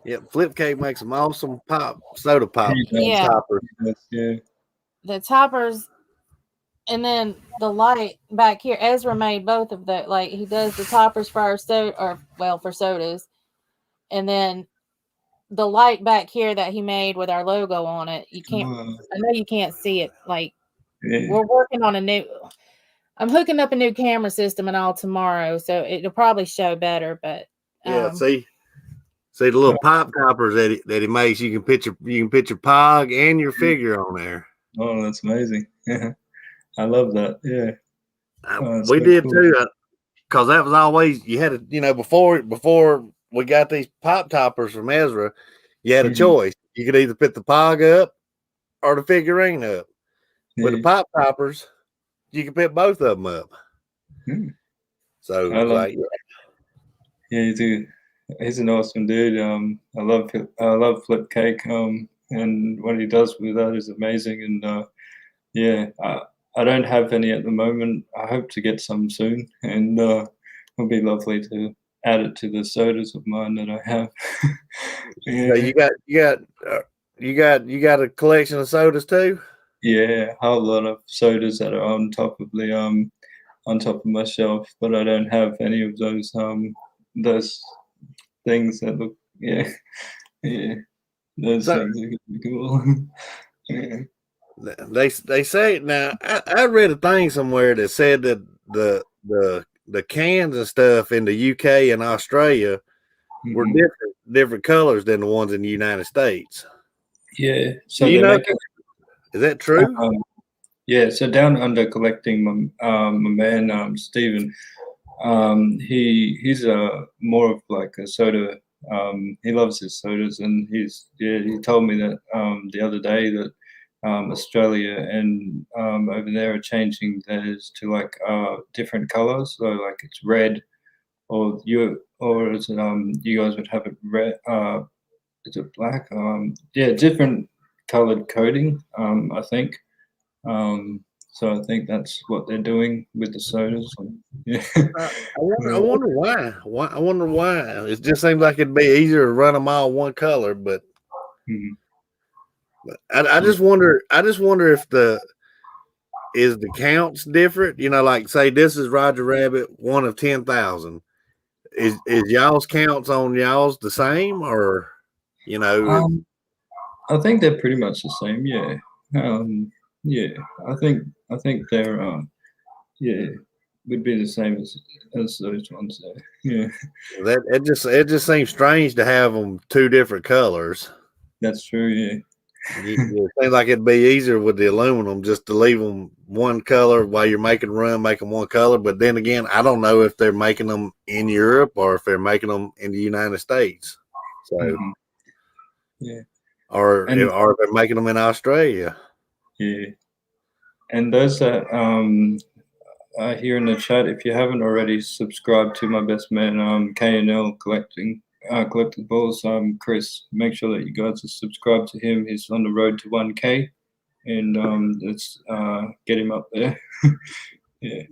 Yeah, Flipcake makes some awesome soda pop toppers. Yeah. The toppers, and then the light back here. Ezra made both of the, like, he does the toppers for our for sodas, and then the light back here that he made with our logo on it. You can't. I know you can't see it. Like, we're working on I'm hooking up a new camera system and all tomorrow, so it'll probably show better. But see the little pop toppers that he makes. You can put your Pog and your figure on there. Oh, that's amazing. Yeah, I love that. Yeah. We so did cool. too, because that was always you had to, before we got these pop toppers from Ezra, you had a choice. You could either put the Pog up or the figurine up. With the pop toppers, you can put both of them up. So I love, he's an awesome dude. I love Flipcake. And what he does with that is amazing. And I don't have any at the moment. I hope to get some soon, and it'll be lovely to add it to the sodas of mine that I have. So you got a collection of sodas too? Yeah, a whole lot of sodas that are on top of my shelf, but I don't have any of those things that look those things are cool. They say now. I read a thing somewhere that said that the cans and stuff in the UK and Australia were different colors than the ones in the United States. Yeah, so is that true? Yeah, so down under collecting, my man Stephen, he's more of like a soda. He loves his sodas, and he told me that the other day that Australia and over there are changing theirs to like different colors. So like it's red, or you guys would have it red. Is it black? Different colored coding. I think. So I think that's what they're doing with the sodas. Yeah. I wonder why. I wonder why. It just seems like it'd be easier to run them all one color, but. I just wonder. I just wonder if the counts different. Like say this is Roger Rabbit, one of 10,000. Is y'all's counts on y'all's the same, or I think they're pretty much the same. Yeah. I think they're would be the same as those ones there. Yeah. It just seems strange to have them two different colors. That's true. Yeah. It seems like it'd be easier with the aluminum just to leave them one color while you're making run, make them one color. But then again, I don't know if they're making them in Europe or if they're making them in the United States. So, or they're making them in Australia. Yeah. And those that here in the chat, if you haven't already subscribed to my best man, K&L Collectibles, Chris, make sure that you guys are subscribed to him. He's on the road to 1K, and let's get him up there. Yeah.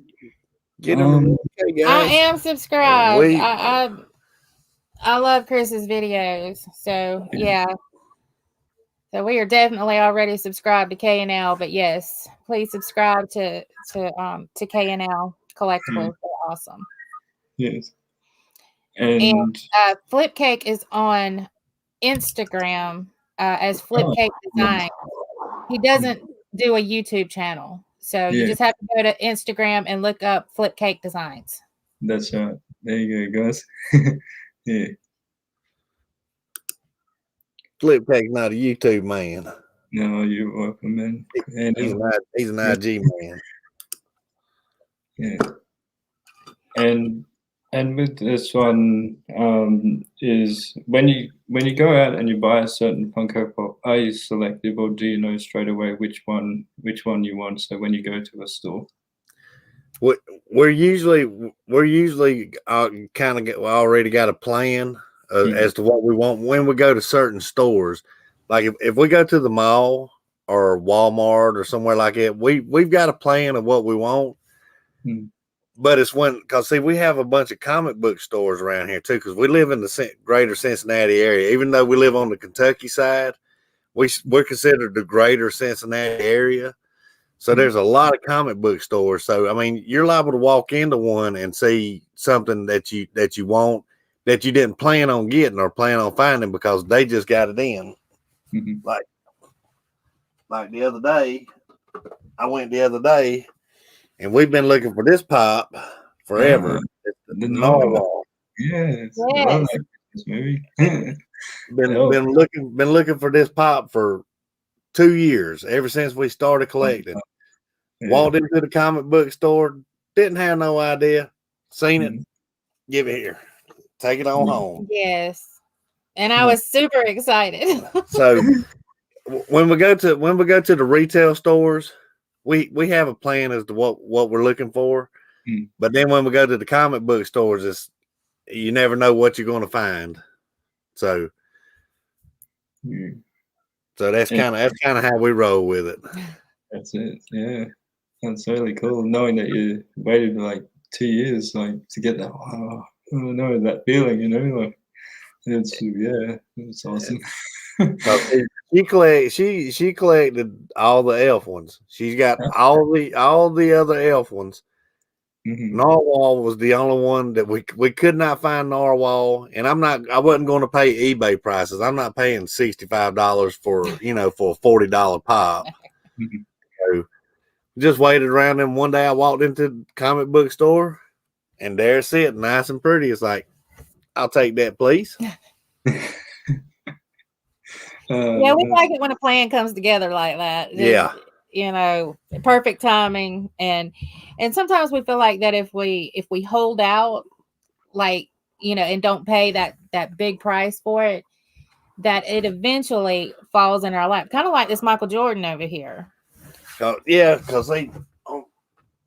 Get him, guys. I am subscribed. I love Chris's videos. So yeah. So we are definitely already subscribed to K&L, but yes, please subscribe to K&L Collectibles. They're awesome. Yes. And Flipcake is on Instagram as Flipcake Design. He doesn't do a YouTube channel, so you just have to go to Instagram and look up Flipcake Designs. That's right. There you go, guys. Yeah. Flipcake's not a YouTube man. No, you're welcome, man. And he's an IG man. Yeah. And with this one, is when you go out and you buy a certain Funko Pop, are you selective, or do you know straight away which one you want? So when you go to a store, we're usually kind of already got a plan as to what we want when we go to certain stores. Like if we go to the mall or Walmart or somewhere like that, we've got a plan of what we want. But it's because we have a bunch of comic book stores around here too, because we live in the greater Cincinnati area. Even though we live on the Kentucky side, we're considered the greater Cincinnati area. So there's a lot of comic book stores. So, I mean, you're liable to walk into one and see something that you want that you didn't plan on getting or plan on finding because they just got it in. Like the other day, I went the other day, and we've been looking for this pop forever. The Narwhal. Yes. I love this movie. been looking for this pop for 2 years, ever since we started collecting. Walked into the comic book store Didn't have no idea. Seen it. Give it here. Take it on home. Yes. And I was super excited. So when we go to the retail stores, we have a plan as to what we're looking for. But then when we go to the comic book stores, you never know what you're going to find. So that's kind of how we roll with it. That's it. Yeah, that's really cool. Knowing that you waited like 2 years, like to get that. Wow, I don't know that feeling. You know, like it's awesome. She collected all the elf ones. She's got all the other elf ones. Narwhal was the only one that we could not find Narwhal, and I wasn't going to pay eBay prices. I'm not paying $65 for for a $40 pop. So just waited around, and one day I walked into the comic book store, and there it's it, nice and pretty. It's like, I'll take that, please. Yeah, we like it when a plan comes together like that. Perfect timing, and sometimes we feel like that if we hold out, like and don't pay that big price for it, that it eventually falls in our lap, kind of like this Michael Jordan over here. Because they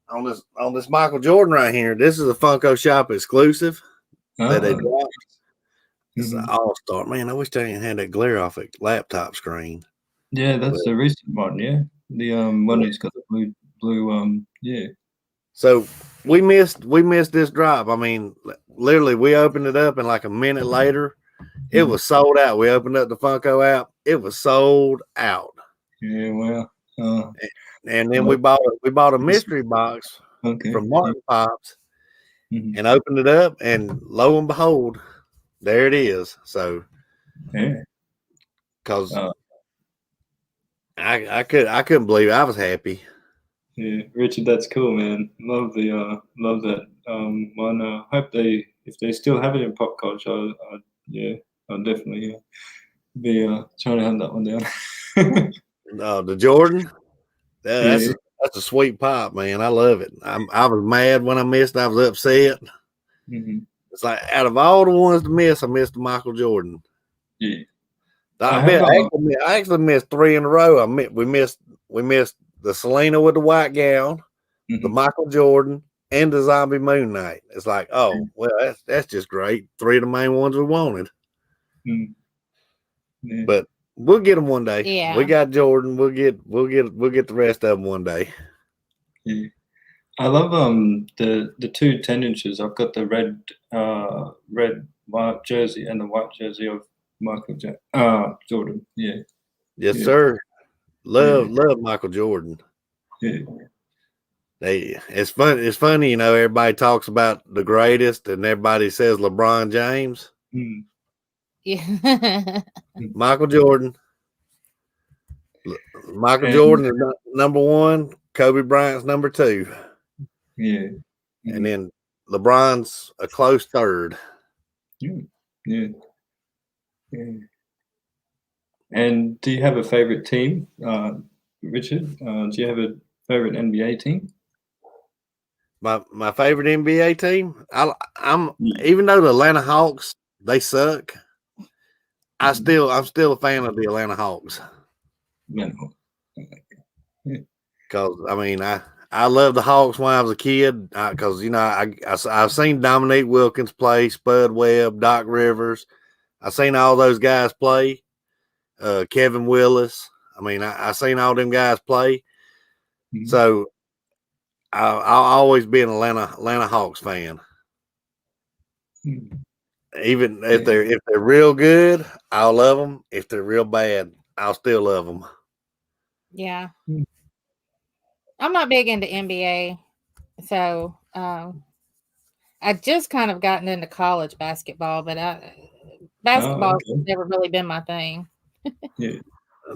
on this Michael Jordan right here, this is a Funko Shop exclusive that they dropped. It's an all-star. Man, I wish they didn't have that glare off a laptop screen. Yeah, that's the recent one. Yeah, the one that's got the blue. Yeah. So we missed this drop. I mean, literally, we opened it up, and like a minute later, it was sold out. We opened up the Funko app. It was sold out. Yeah, well. And then we bought a mystery box from Martin Pops, and opened it up, and lo and behold, there it is. So, because I couldn't believe it. I was happy. Yeah, Richard, that's cool, man. Love that one. Hope if they still have it in pop culture, I'll definitely be trying to hunt that one down. The Jordan, that's a sweet pop, man. I love it. I was mad when I missed. I was upset. It's like, out of all the ones to miss, I missed Michael Jordan. Yeah, I actually missed 3 in a row. We missed the Selena with the white gown, the Michael Jordan, and the Zombie Moon Knight. It's like, oh well, that's just great. 3 of the main ones we wanted. Yeah. But we'll get them one day. Yeah, we got Jordan. We'll get the rest of them one day. Yeah. I love the 2 10-inches. I've got the red white jersey and the white jersey of Michael Jordan. Yeah. Yes, sir. Love Michael Jordan. Yeah. It's fun. It's funny, everybody talks about the greatest, and everybody says LeBron James. Yeah. Michael Jordan. Jordan is number 1. Kobe Bryant's number 2. Yeah. And then LeBron's a close 3rd. Yeah. And do you have a favorite team, Richard? Do you have a favorite NBA team? My favorite NBA team? I'm even though the Atlanta Hawks, they suck, I'm still a fan of the Atlanta Hawks. Because I mean, I love the Hawks when I was a kid. Because I've seen Dominique Wilkins play, Spud Webb, Doc Rivers. I've seen all those guys play. Kevin Willis. I mean, I seen all them guys play. So I'll always be an Atlanta Hawks fan. Even if they're real good, I'll love them. If they're real bad, I'll still love them. Yeah. I'm not big into NBA, so I just kind of gotten into college basketball, but basketball has never really been my thing. Yeah.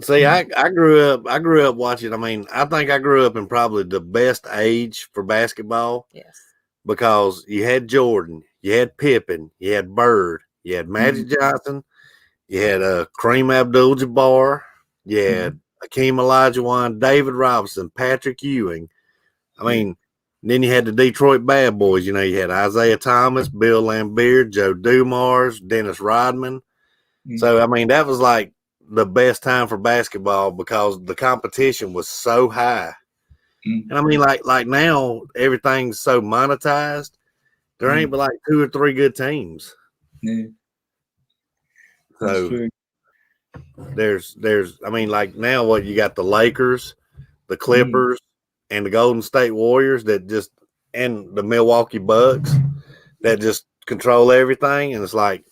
See, I grew up watching. I mean, I think I grew up in probably the best age for basketball. Yes. Because you had Jordan, you had Pippen, you had Bird, you had Magic Johnson, you had Kareem Abdul-Jabbar, you had Hakeem Olajuwon, David Robinson, Patrick Ewing. I mean, Then you had the Detroit Bad Boys. You know, you had Isaiah Thomas, Bill Laimbeer, Joe Dumars, Dennis Rodman. So, I mean, that was like the best time for basketball because the competition was so high. And I mean, like now, everything's so monetized. There ain't but like 2 or 3 good teams. Yeah. So there's I mean, like now what you got the Lakers, the Clippers, and the Golden State Warriors and the Milwaukee Bucks that just control everything, and it's like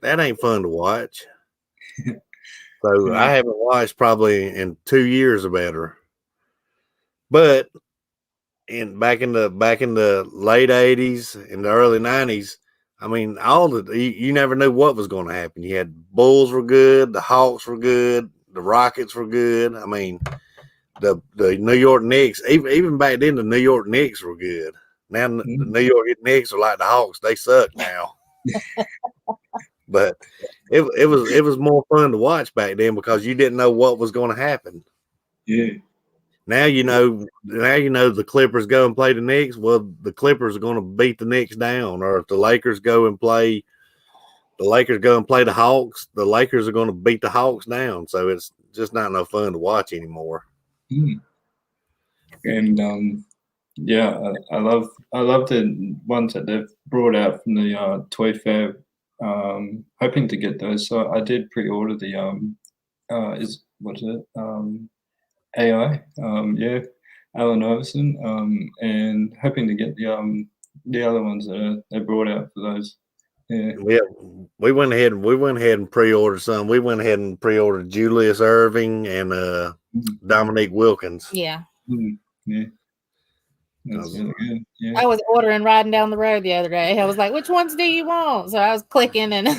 that ain't fun to watch. So I haven't watched probably in 2 years or better. But back in the late 80s and the early 90s, I mean, you never knew what was going to happen. You had Bulls were good, the Hawks were good, the Rockets were good. I mean, the New York Knicks, even back then, the New York Knicks were good. Now the New York Knicks are like the Hawks; they suck now. But it was more fun to watch back then because you didn't know what was going to happen. Yeah. Now you know the Clippers go and play the Knicks. Well, the Clippers are going to beat the Knicks down, or if the Lakers go and play the Hawks, the Lakers are going to beat the Hawks down. So it's just not no fun to watch anymore. And yeah, I love the ones that they've brought out from the Toy Fair. Hoping to get those, so I did pre-order the AI, Allen Iverson, and hoping to get the other ones that they brought out for those. Yeah, we went ahead and pre-ordered some. We went ahead and pre-ordered Julius Erving and Dominique Wilkins. Yeah. Yeah. That's really good. Yeah. I was riding down the road the other day. I was like, which ones do you want? So I was clicking and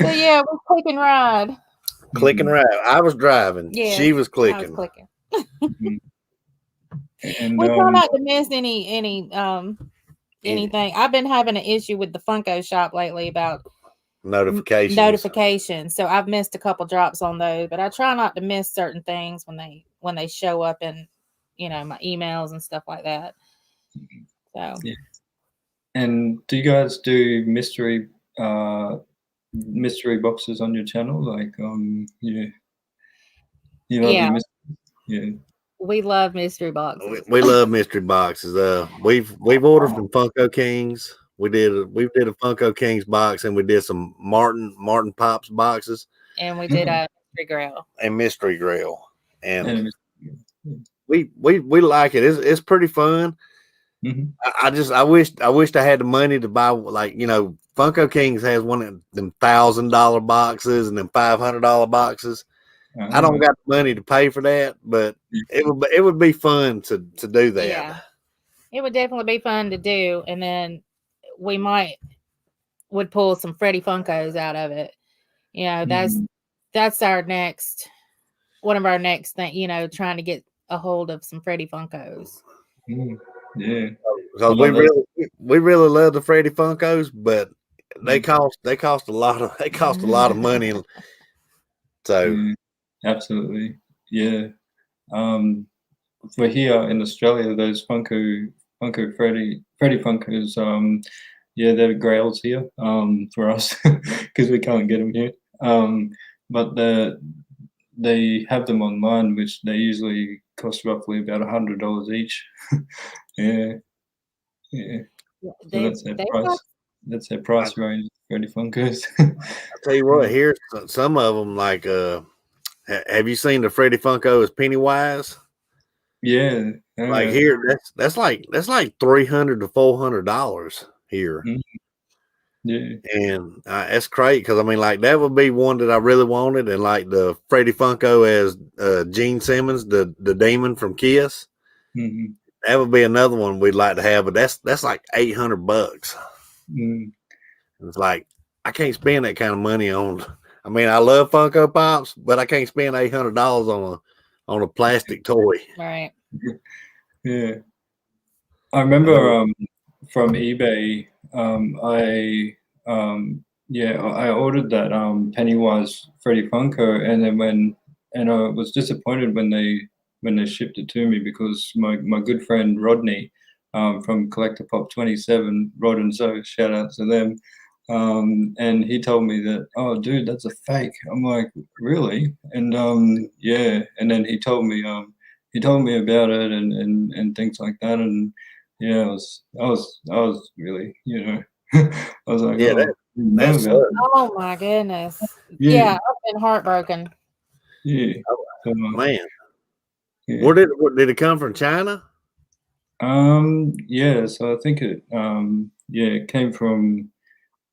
so yeah, we click and ride. Click and ride. I was driving. Yeah, she was clicking. I was clicking. And we try not to miss anything. I've been having an issue with the Funko shop lately about notifications. So I've missed a couple drops on those, but I try not to miss certain things when they show up in my emails and stuff like that. So yeah. And do you guys do mystery boxes on your channel? Like you love mystery? Yeah. We love mystery boxes. We love mystery boxes. We've ordered from Funko Kings. We did a Funko Kings box, and we did some Martin Pops boxes. And we did a mystery grill. And we like it. It's pretty fun. I wished I had the money to buy, like, Funko Kings has one of them $1,000 boxes and them $500 boxes. I don't got the money to pay for that, but it would be fun to do that. Yeah, it would definitely be fun to do, and then we would pull some Freddy Funkos out of it. That's our next one of our next thing. Trying to get a hold of some Freddy Funkos. Yeah, because we really love the Freddy Funkos, but they cost a lot of money. So absolutely, yeah. For here in Australia, those Funko Freddy Funkos, they're grails here for us because we can't get them here. But they have them online, which they usually cost roughly about $100 each. Yeah. So that's their price. That's their price range. Freddy Funkos. I'll tell you what. Here's some of them. Like, have you seen the Freddy Funko as Pennywise? Yeah. Like here, that's like $300 to $400 here. Yeah, and that's great because I mean, like, that would be one that I really wanted, and like the Freddy Funko as Gene Simmons, the demon from Kiss. That would be another one we'd like to have, but that's like $800. It's like I can't spend that kind of money on. I mean, I love Funko Pops, but I can't spend $800 on a plastic toy. Right. Yeah. I remember from eBay. I ordered that Pennywise Freddy Funko, and then I was disappointed when they when they shipped it to me, because my good friend Rodney from Collector Pop 27, Rod and Zoe, shout out to them. And he told me that, oh, dude, that's a fake. I'm like, really? And yeah. And then he told me about it and things like that. And yeah, I was really, you know, I was like, Yeah, that's oh my goodness. Yeah, I've been heartbroken. Yeah. Man. Yeah. Where did it come from? China? Yeah, so I think it it came from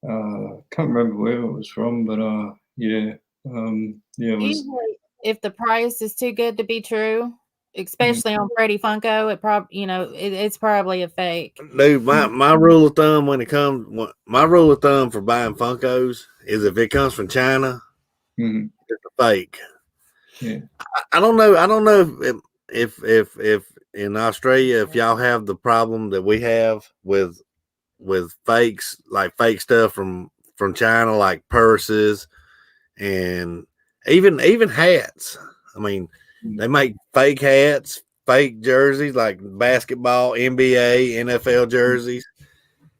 can't remember where it was from, but yeah. It was. Usually if the price is too good to be true, especially on Freddy Funko, it's probably a fake. Dude, my rule of thumb my rule of thumb for buying Funkos is if it comes from China, it's a fake. Yeah. I don't know if in Australia, if y'all have the problem that we have with fakes, like fake stuff from China, like purses and even hats. I mean, they make fake hats, fake jerseys like basketball, NBA, NFL jerseys,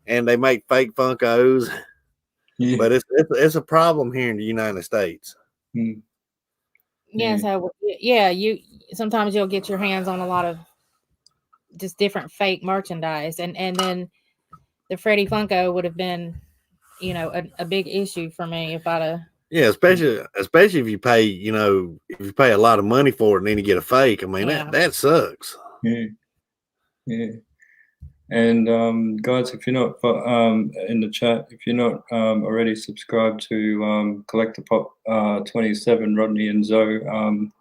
and they make fake Funkos. Yeah. But it's a problem here in the United States. Yeah, so you sometimes you'll get your hands on a lot of just different fake merchandise, and then the Freddy Funko would have been, a big issue for me if I'd have. Yeah, especially if you pay, if you pay a lot of money for it and then you get a fake. I mean, that sucks. Yeah. And guys, if you're not in the chat, if you're not already subscribed to Collector Pop 27, Rodney and Zoe,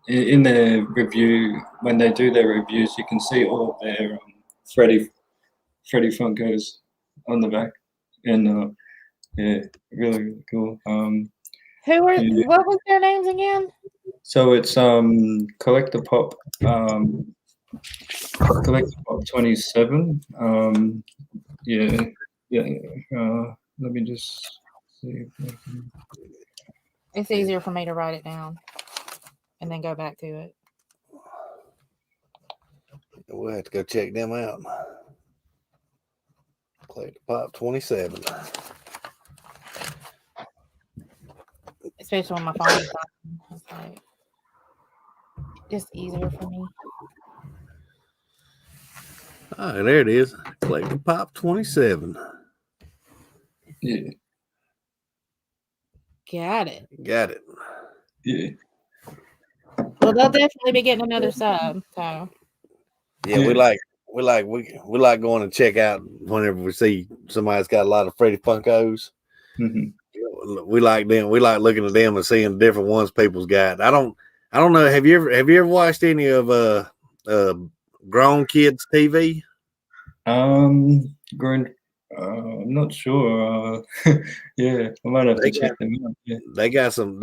in their review, when they do their reviews, you can see all of their Freddy Funkos on the back, and yeah, really cool. What was their names again? So it's Collector Pop. Collector Pop 27. Let me just see if I can. It's easier for me to write it down and then go back to it. We'll have to go check them out. Collector Pop 27. Especially when my phone is on. It's like just easier for me. Oh, there it is. Collector Pop 27. Yeah. Got it. Yeah. Well, they'll definitely be getting another sub. So. Yeah, we like going to check out whenever we see somebody's got a lot of Freddy Funkos. We like them. We like looking at them and seeing the different ones people's got. I don't know. Have you ever watched any of grown kids TV? Grown. I'm not sure. Yeah, I might have to check them out. Yeah. They got some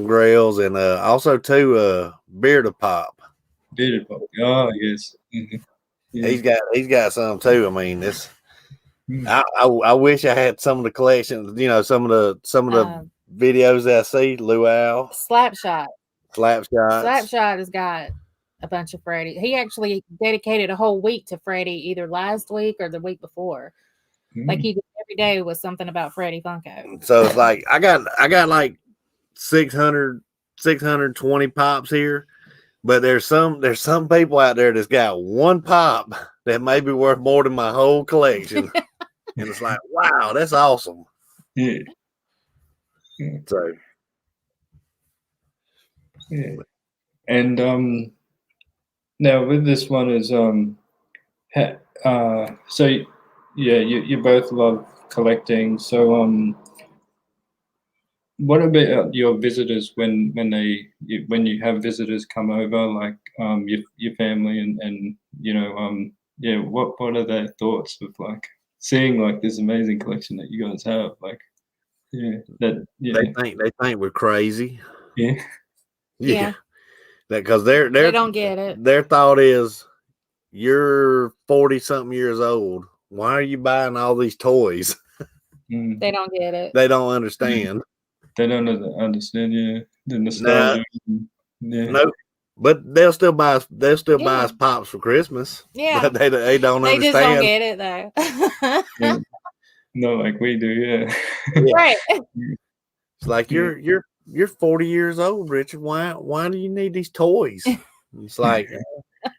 grails and also too Bearded Pop. Bearded Pop. Oh yes. Yeah. He's got some too. I mean, this. I wish I had some of the collections. Some of the videos that I see. Luau. Slapshot has got a bunch of Freddy. He actually dedicated a whole week to Freddy, either last week or the week before. Like he did every day was something about Freddy Funko. So it's like I got like 620 pops here, but there's some people out there that's got one pop that may be worth more than my whole collection. And it's like, wow, that's awesome. Yeah. So yeah. And now with this one is so yeah, you both love collecting. So what about your visitors when you have visitors come over, like your family and what are their thoughts of like seeing like this amazing collection that you guys have? Like they think we're crazy. Yeah. Because they don't get it. Their thought is, you're 40-something years old. Why are you buying all these toys? They don't get it. They don't understand. They don't understand. Yeah, the nostalgia. Nope. But they'll still buy us Yeah. pops for Christmas. Yeah. But they don't They just don't understand. get it though. Yeah. Not like we do, yeah. Right. It's like you're 40 years old, Richard. Why do you need these toys? It's like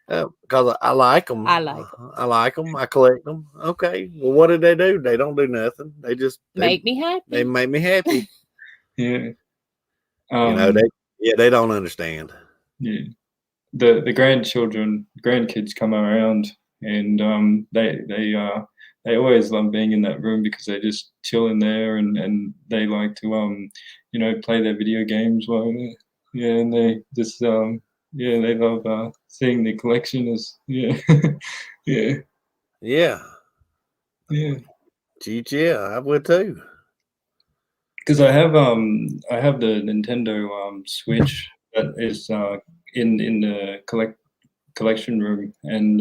because I like them. I like 'em. I like them. I collect them. Okay. Well, what did they do? They don't do nothing. They just Make me happy. They make me happy. Yeah. You know, they don't understand. Yeah. The grandkids come around, and they always love being in that room because they just chill in there, and they like to play their video games while and they just they love seeing the collection as yeah. Yeah. Yeah. Gee, yeah, I would too. Because I have the Nintendo Switch that is in the collection room, and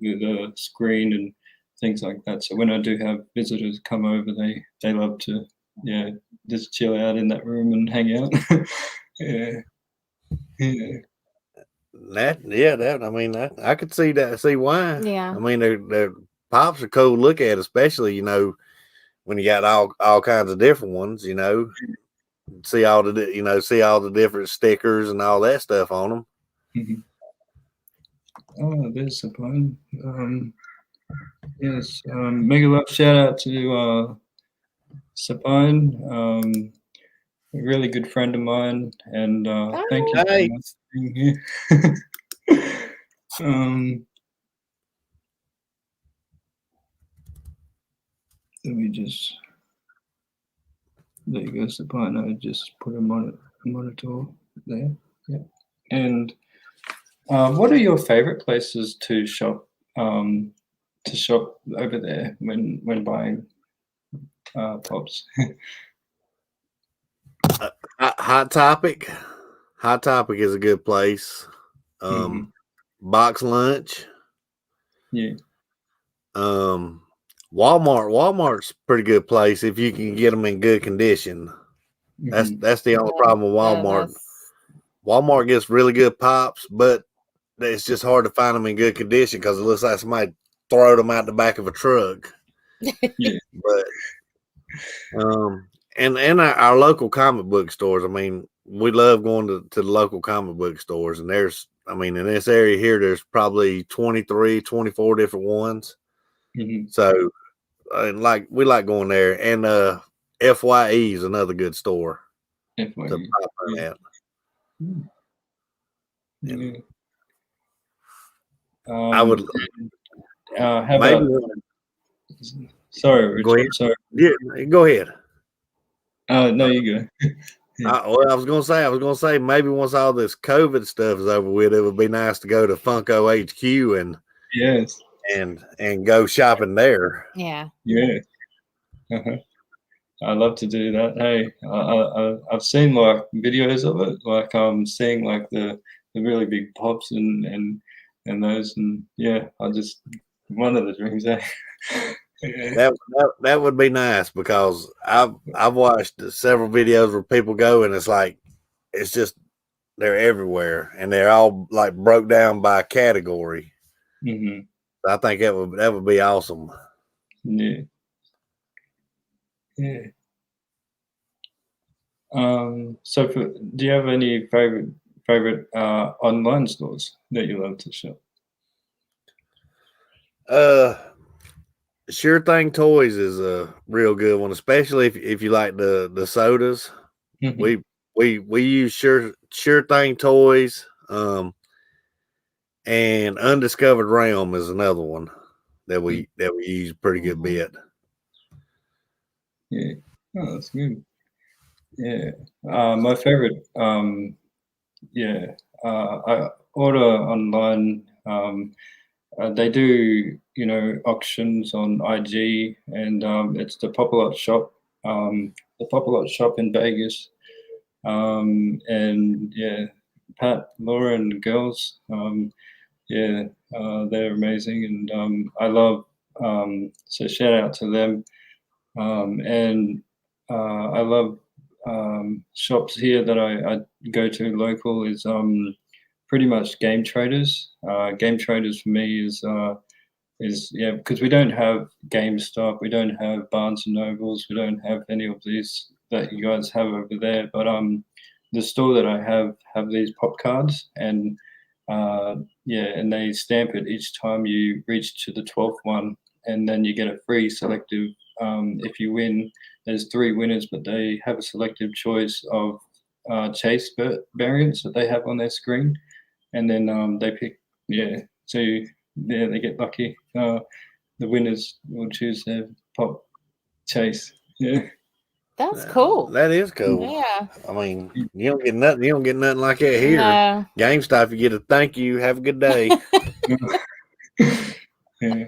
the screen and things like that. So when I do have visitors come over, they love to just chill out in that room and hang out. Yeah. That I mean, I could see why. Yeah. I mean, their pops are cool to look at, especially when you got all kinds of different ones. See all the different stickers and all that stuff on them. Mm-hmm. Oh, there's a pun. Yes, mega love shout out to Sapine, a really good friend of mine, and thank you so much for being here. Let me just. There you go, Sapine. I just put a monitor there. Yeah, and what are your favorite places to shop? To shop over there when buying pops. Hot Topic is a good place. Box Lunch. Yeah. Walmart's a pretty good place if you can get them in good condition. That's the only problem with Walmart. Walmart gets really good pops, but it's just hard to find them in good condition because it looks like somebody throw them out the back of a truck. Yeah. But and our local comic book stores. I mean, we love going to the local comic book stores, and in this area here, there's probably 23, 24 different ones. So, we like going there, and FYE is another good store to pop at. Yeah. I would have maybe. Sorry, Richard. Sorry. Yeah, go ahead. No, you go. I was gonna say maybe once all this COVID stuff is over with, it would be nice to go to Funko HQ and yes, and go shopping there. Yeah. Yeah. I love to do that. Hey, I've seen like videos of it, like seeing like the really big pops and those, and I just one of the dreams. That would be nice because I've watched several videos where people go and it's just they're everywhere and they're all like broke down by category. I think that would be awesome. Yeah. Yeah. So do you have any favorite online stores that you love to shop? Sure Thing Toys is a real good one, especially if you like the sodas. We use Sure Thing Toys, and Undiscovered Realm is another one that we use a pretty good bit. Yeah, oh, that's good. Yeah, my favorite. I order online. They do, auctions on IG, and it's the Pop-A-Lot shop, in Vegas. And Pat, Laura, and the girls, they're amazing, and I love. So shout out to them, and I love shops here that I go to local is pretty much game traders. Game traders for me is because we don't have GameStop, we don't have Barnes and Nobles, we don't have any of these that you guys have over there. But the store that I have these pop cards, and and they stamp it each time you reach to the 12th one, and then you get a free selective. If you win, there's 3 winners, but they have a selective choice of chase variants that they have on their screen, and then they pick so they get lucky. The winners will choose their pop chase. That's cool. That is cool. Yeah. I mean, you don't get nothing like that here. No. GameStop, you get a thank you, have a good day. Yeah.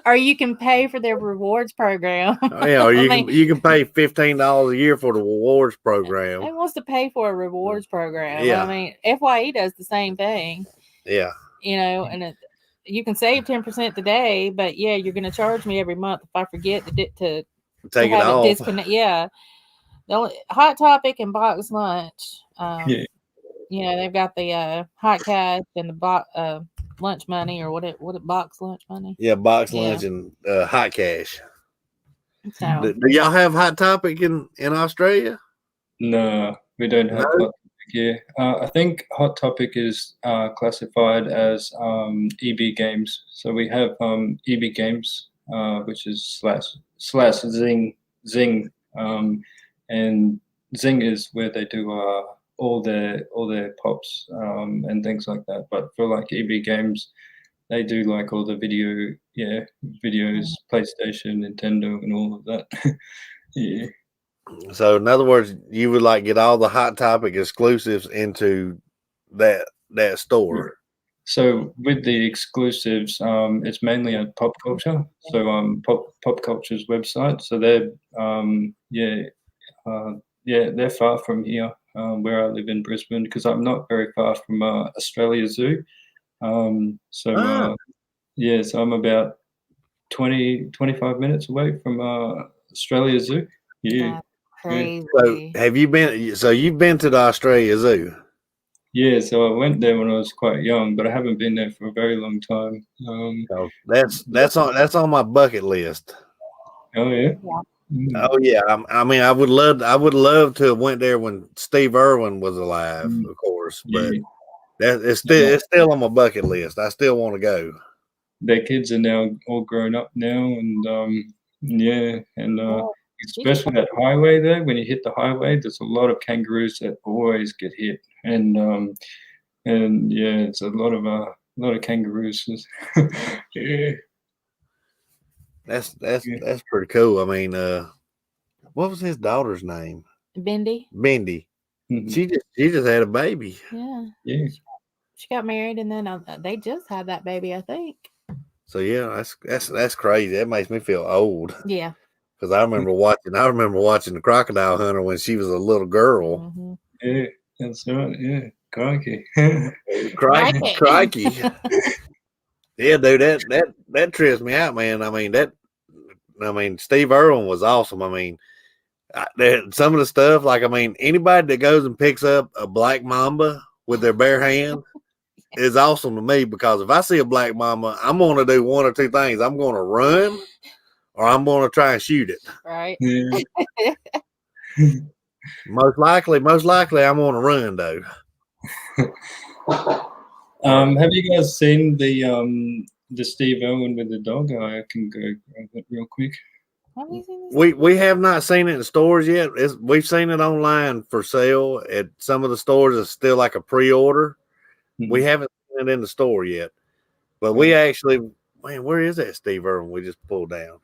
Or you can pay for their rewards program. Or you can pay $15 a year for the rewards program. Who wants to pay for a rewards program? Yeah. I mean, FYE does the same thing. Yeah. And you can save 10% today, but you're going to charge me every month if I forget to take it off. Disconnect. Yeah. The only Hot Topic and Box Lunch. They've got the Hot Cash and the lunch money, or what it box lunch money. Yeah, box lunch and Hot Cash. So, do y'all have Hot Topic in Australia? No, we don't have Hot Topic here. I think Hot Topic is classified as EB Games. So we have EB Games, which is slash Zing, and Zing is where they do all their pops and things like that. But for like EB Games, they do like all the videos, PlayStation, Nintendo, and all of that. Yeah. So in other words, you would like get all the Hot Topic exclusives into that store. So with the exclusives, it's mainly at Pop Culture. So Pop Culture's website. So they're they're far from here, where I live in Brisbane, because I'm not very far from Australia Zoo. So I'm about 20-25 minutes away from Australia Zoo. Yeah. Crazy. So you've been to the Australia Zoo? Yeah, so I went there when I was quite young, but I haven't been there for a very long time. That's on my bucket list. Oh yeah. Oh yeah. I mean, I would love to have went there when Steve Irwin was alive, of course, but it's still on my bucket list. I still want to go. Their kids are now all grown up now, and especially that highway there. When you hit the highway, there's a lot of kangaroos that always get hit, and it's a lot of kangaroos. Yeah. That's pretty cool. I mean, what was his daughter's name? Bendy. Mm-hmm. She just had a baby. Yeah. She got married, and then they just had that baby, I think. So yeah, that's crazy. That makes me feel old. Yeah. Because I remember watching the Crocodile Hunter when she was a little girl. Mm-hmm. Yeah, that's right. Yeah, crikey. Crikey. Yeah, dude, that trips me out, man. I mean, Steve Irwin was awesome. I mean, some of the stuff, like, I mean, anybody that goes and picks up a black mamba with their bare hand is awesome to me, because if I see a black mamba, I'm going to do one or two things. I'm going to run, or I'm going to try and shoot it. Right. Yeah. Most likely, I'm going to run, though. Have you guys seen the Steve Irwin with the dog? I can go grab it real quick. Have you seen this? We have not seen it in stores yet. We've seen it online for sale at some of the stores. It's still like a pre-order. Mm-hmm. We haven't seen it in the store yet, but we actually, man, where is that Steve Irwin we just pulled down?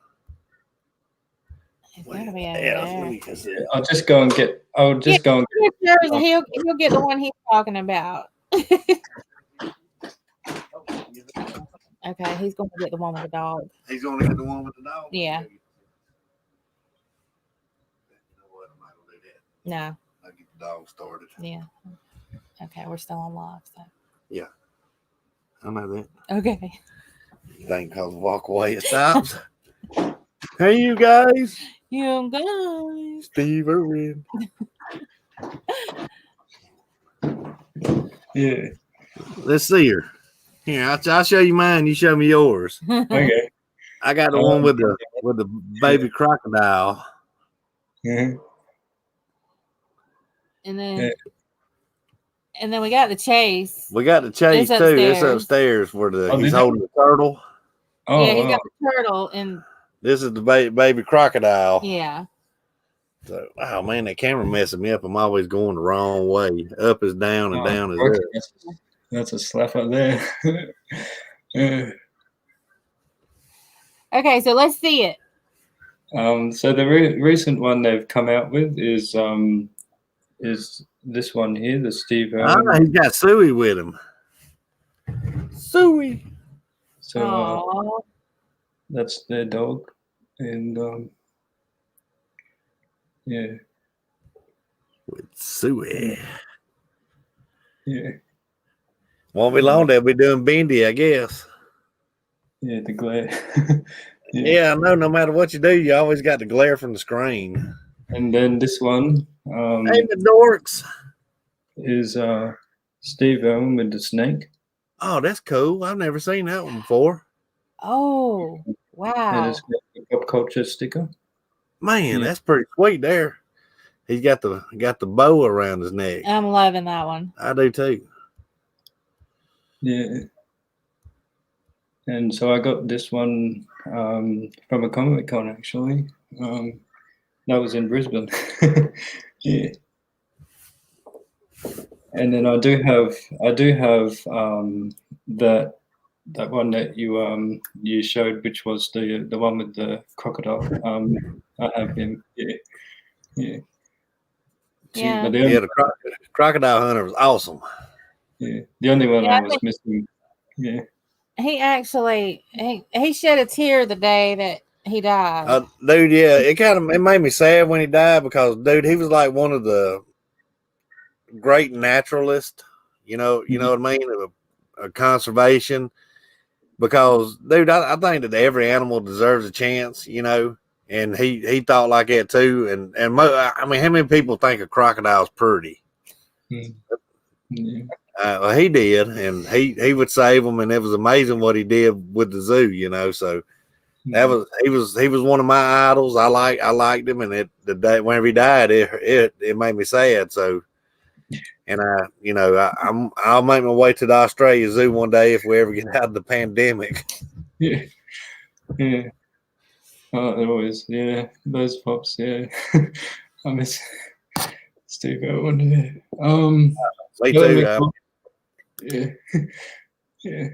It's gotta be over there. I'll just go and get. He'll get the one he's talking about. Okay, he's going to get the one with the dog. He's going to get the one with the dog? Yeah. No. I'll get the dog started. Yeah. Okay, we're still on live. So. Yeah. I know that. Okay. You think because walk away it stops? Hey, you guys. You guys. Steve Irwin. Yeah. Let's see her. Here, I'll show you mine. You show me yours. Okay. I got the one with the baby crocodile. Yeah. And then we got the chase. We got the chase It's too. It's upstairs. upstairs where he's holding the turtle. Oh, yeah, he's got the turtle and this is the baby crocodile. yeah. So, oh man, that camera messing me up. I'm always going the wrong way. Up is down and down is up. That's a slapper there. Yeah. Okay, so let's see it. So the recent one they've come out with is this one here, the Steve Irwin. He's got Suey with him. Suey. So that's their dog, and yeah. With Suey. Yeah. Won't be long. They'll be doing Bendy, I guess. Yeah, the glare. Yeah, I know. No matter what you do, you always got the glare from the screen. And then this one, hey, the dorks, is Steve Irwin with the snake. Oh, that's cool. I've never seen that one before. Oh, wow! And it's got the pop culture sticker. Man, that's pretty sweet. There, he's got the bow around his neck. I'm loving that one. I do too. Yeah. And so I got this one from a Comic-Con actually. That was in Brisbane. Yeah. And then I do have that one that you showed, which was the one with the crocodile. I have him. Yeah. Yeah. Yeah. The Crocodile Hunter was awesome. Yeah. The only one I was missing. Yeah. He actually he shed a tear the day that he died. Dude, yeah, it made me sad when he died because, dude, he was like one of the great naturalists. You know what I mean? A conservation. Because, dude, I think that every animal deserves a chance. And he thought like that too. And I mean, how many people think a crocodile's pretty? Yeah. Well, he did, and he would save them, and it was amazing what he did with the zoo. So that was he was one of my idols. I liked him, and the day whenever he died, it made me sad. So, and I'll make my way to the Australia Zoo one day if we ever get out of the pandemic. Yeah. Yeah. Oh, always, yeah. Those pops, yeah. I miss Steve Irwin, yeah. Me too. Yeah. Yeah.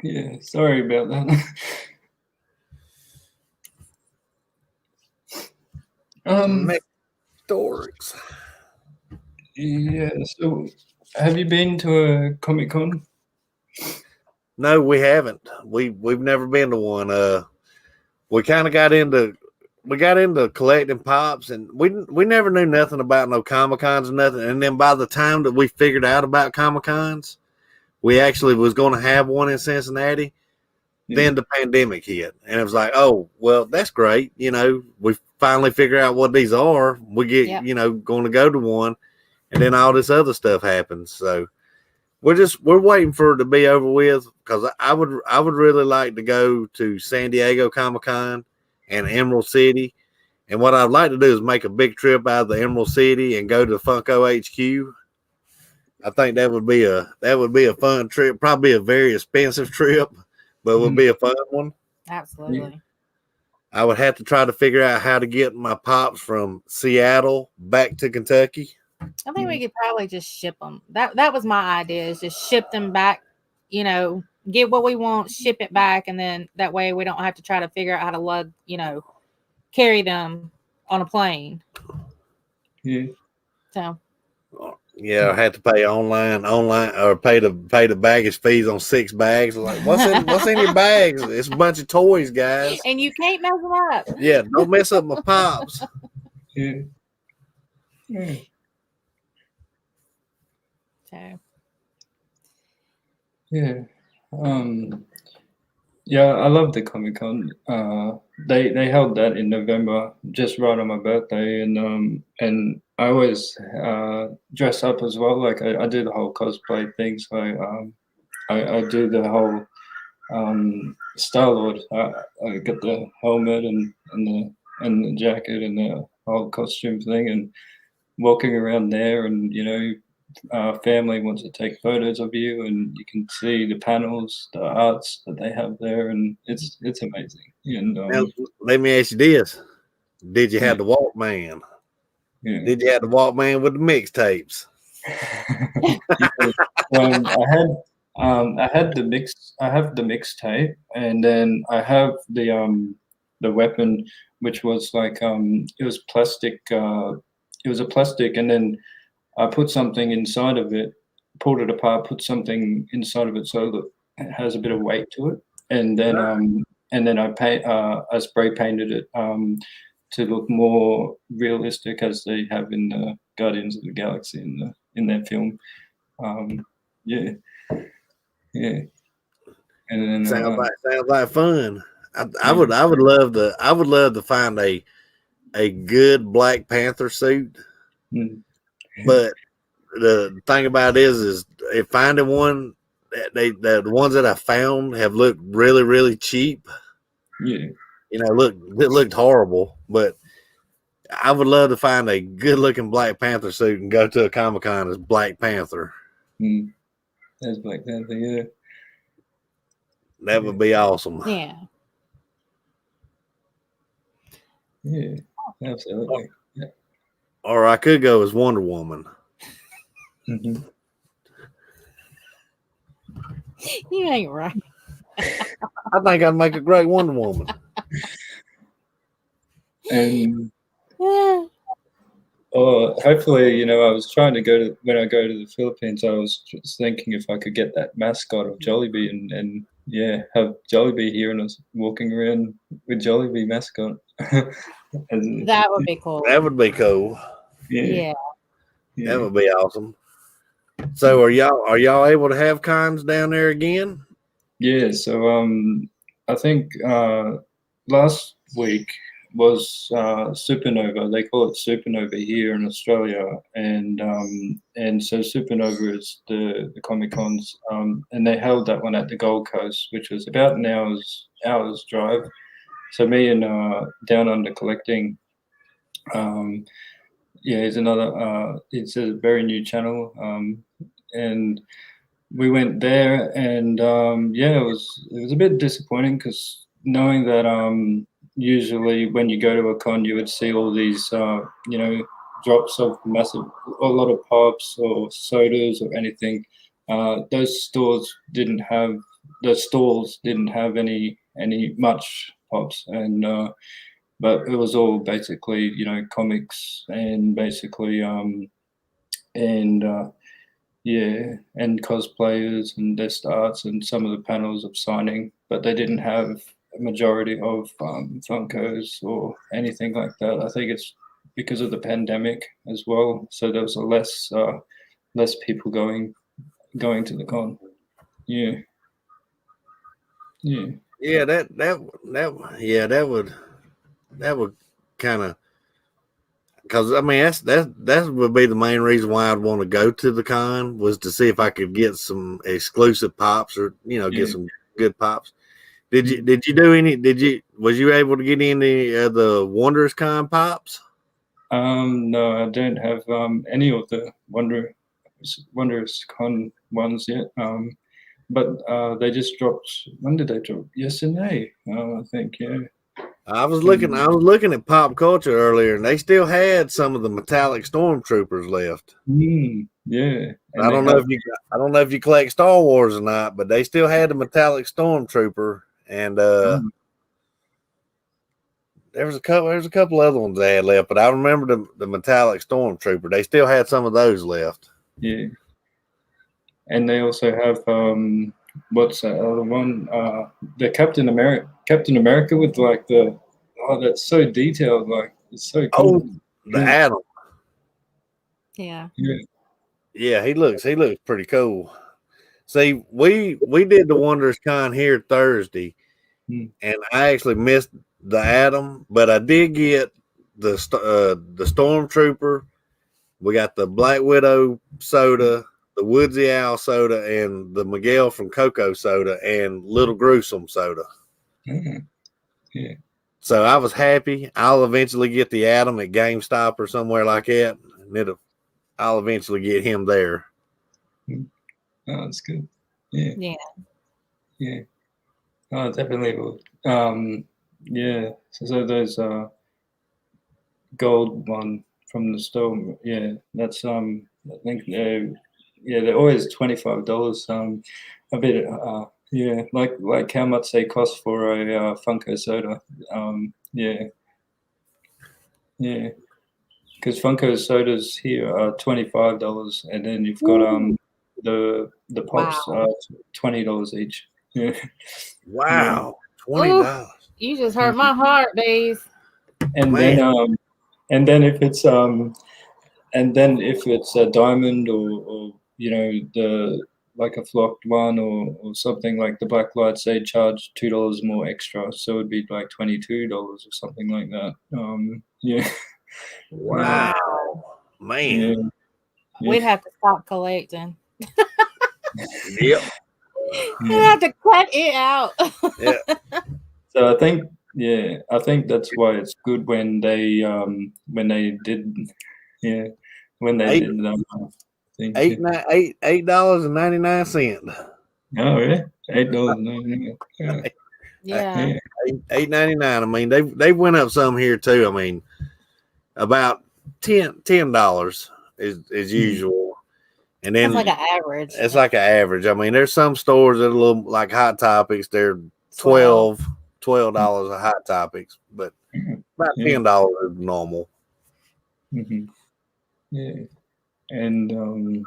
Yeah. Sorry about that. Dorks. Yeah. So, have you been to a Comic-Con? No, we haven't. We've never been to one. We kind of got into collecting pops, and we never knew nothing about no Comic-Cons or nothing. And then by the time that we figured out about Comic-Cons, we actually was going to have one in Cincinnati. Yeah. Then the pandemic hit, and it was like, oh, well, that's great. We finally figure out what these are. We get, going to go to one, and then all this other stuff happens. So we're waiting for it to be over with, because I would really like to go to San Diego Comic-Con and Emerald City. And what I'd like to do is make a big trip out of the Emerald City and go to Funko HQ. I think that would be a fun trip, probably a very expensive trip, but it would be a fun one. Absolutely. I would have to try to figure out how to get my pops from Seattle back to Kentucky. I think we could probably just ship them. That was my idea, is just ship them back, get what we want, ship it back, and then that way we don't have to try to figure out how to lug, carry them on a plane. Yeah. So. Yeah, I had to pay online, or pay the baggage fees on 6 bags. Like, what's in your bags? It's a bunch of toys, guys. And you can't mess them up. Yeah, don't mess up my pops. Yeah. Yeah. So. Yeah. Yeah, I love the Comic-Con. They held that in November, just right on my birthday, and I always dress up as well. Like I do the whole cosplay thing. So I do the whole Star-Lord. I get the helmet and the jacket and the whole costume thing, and walking around there, and family wants to take photos of you, and you can see the panels, the arts that they have there, and it's amazing. And now, let me ask you this: did you have the Walkman? Yeah. Did you have the Walkman with the mixtapes? I had the mix. I have the mixtape, and then I have the weapon, which was like it was plastic. It was a plastic, and then I put something inside of it, pulled it apart, put something inside of it so that it has a bit of weight to it, and then I spray painted it to look more realistic, as they have in the Guardians of the Galaxy in their film. Yeah. And then sounds like fun. I would love to find a good Black Panther suit. But the thing about it is if finding one, the ones that I found have looked really, really cheap. Yeah. It looked horrible, but I would love to find a good looking Black Panther suit and go to a Comic-Con as Black Panther. That's Black Panther, yeah. That would be awesome. Yeah. Yeah, absolutely. Yeah. Or I could go as Wonder Woman. You ain't right. I think I'd make a great Wonder Woman. And hopefully, I was trying to when I go to the Philippines, I was just thinking if I could get that mascot of Jollibee and have Jollibee here, and I was walking around with Jollibee mascot. That would be cool. That would be cool. Yeah. That would be awesome. So are y'all able to have cons down there again? Yeah, so I think last week was Supernova. They call it Supernova here in Australia, and so Supernova is the Comic Cons, and they held that one at the Gold Coast, which was about an hour's drive. So me and Down Under Collecting, it's another. It's a very new channel, and we went there, and it was a bit disappointing, because knowing that usually when you go to a con, you would see all these drops of a lot of pops or sodas or anything. Those stalls didn't have any much pops, and but it was all basically comics, and basically and cosplayers and their starts, and some of the panels of signing, but they didn't have a majority of Funkos or anything like that. I think it's because of the pandemic as well. So there was less people going to the con. Yeah. That would kind of, because I mean that would be the main reason why I'd want to go to the con, was to see if I could get some exclusive pops, or get some good pops. Was you able to get any of the Wondrous Con pops? No, I don't have any of the Wondrous Con ones yet. But they just dropped. When did they drop? Yesterday, I think. Yeah. I was looking at Pop Culture earlier, and they still had some of the metallic stormtroopers left. Yeah. I don't know if you collect Star Wars or not, but they still had the metallic stormtrooper, and there was a couple other ones they had left, but I remember the metallic stormtrooper. They still had some of those left. Yeah. And they also have what's that other one? The Captain America with like that's so detailed, like it's so cool. Oh, the Atom. Yeah. Yeah, he looks pretty cool. See, we did the Wondrous Con here Thursday, and I actually missed the Atom, but I did get the Stormtrooper We got the Black Widow soda, the Woodsy Owl soda, and the Miguel from Coco soda, and Little Gruesome soda. Yeah. So I was happy. I'll eventually get the Atom at GameStop or somewhere like that, and I'll eventually get him there. Oh, that's good. Yeah. Yeah. Yeah. Oh, definitely will. Yeah. So those gold one from the store. Yeah, that's I think they're always $25. A bit yeah, like how much they cost for a Funko soda. Yeah, because Funko sodas here are $25, and then you've got the pops are $20 each. Yeah. Wow, $20. You just hurt my heart, Bees. And Man. then if it's a diamond or the like a flocked one or something like the black lights, they charge $2 more extra, so it'd be like $22 or something like that. Yeah. Wow, man. Yeah. We'd have to stop collecting. Yep. We'd have to cut it out. Yeah. So I think that's why it's good when they did when they did them. $8.99. Oh yeah, $8.99. Yeah. $8.99. I mean, they went up some here too. I mean, about $10 is usual, and then that's like an average. It's like an average. I mean, there's some stores that are a little like Hot Topics. They're $12 a Hot Topics, but about $10 is normal. Mm-hmm. Yeah, and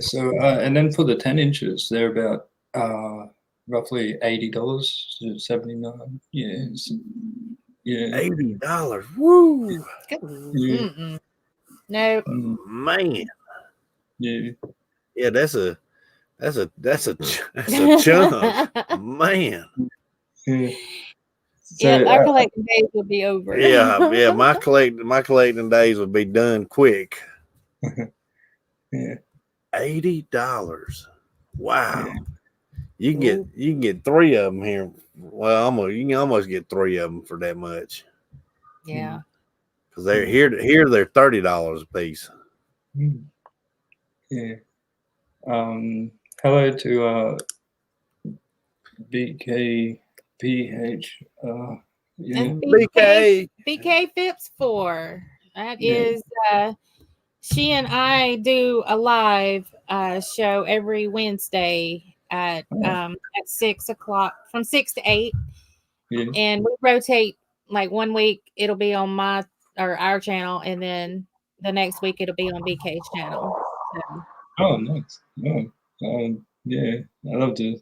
so and then for the 10 inches, they're about roughly $80 to $79. Yeah, $80. Woo! Yeah. No, man. Yeah. Yeah, that's a chunk, man. Yeah. So, our collecting days will be over. Yeah. My collecting days would be done quick. Yeah. $80. Wow. You can get 3 of them here. Well, you can almost get 3 of them for that much. Yeah. Because they're here they're $30 a piece. Yeah. Hello to BKPH. BK Phipps 4. That is she and I do a live show every Wednesday at 6 o'clock, from 6 to 8. And we rotate, like 1 week it'll be on our channel, and then the next week it'll be on BK's channel. So. Oh, nice. Yeah, I love to.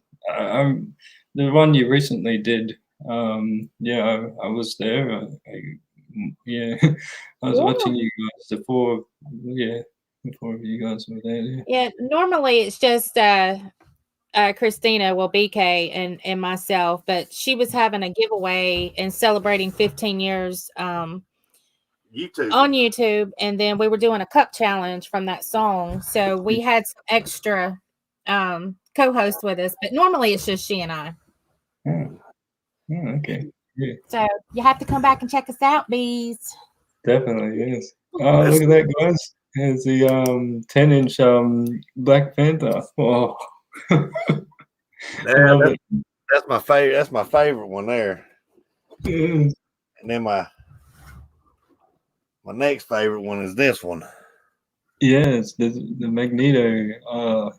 The one you recently did. I was there. I was watching you guys. The 4 of you guys were there. Yeah, normally it's just Christina, BK and myself, but she was having a giveaway and celebrating 15 years on YouTube, and then we were doing a cup challenge from that song, so we had some extra co-hosts with us, but normally it's just she and I. Okay. Yeah. So you have to come back and check us out, Bees. Definitely, yes. Oh, look at that, guys. There's the 10-inch Black Panther. Oh. That's my favorite. That's my favorite one there. Yeah. And then my next favorite one is this one. Yes, the Magneto.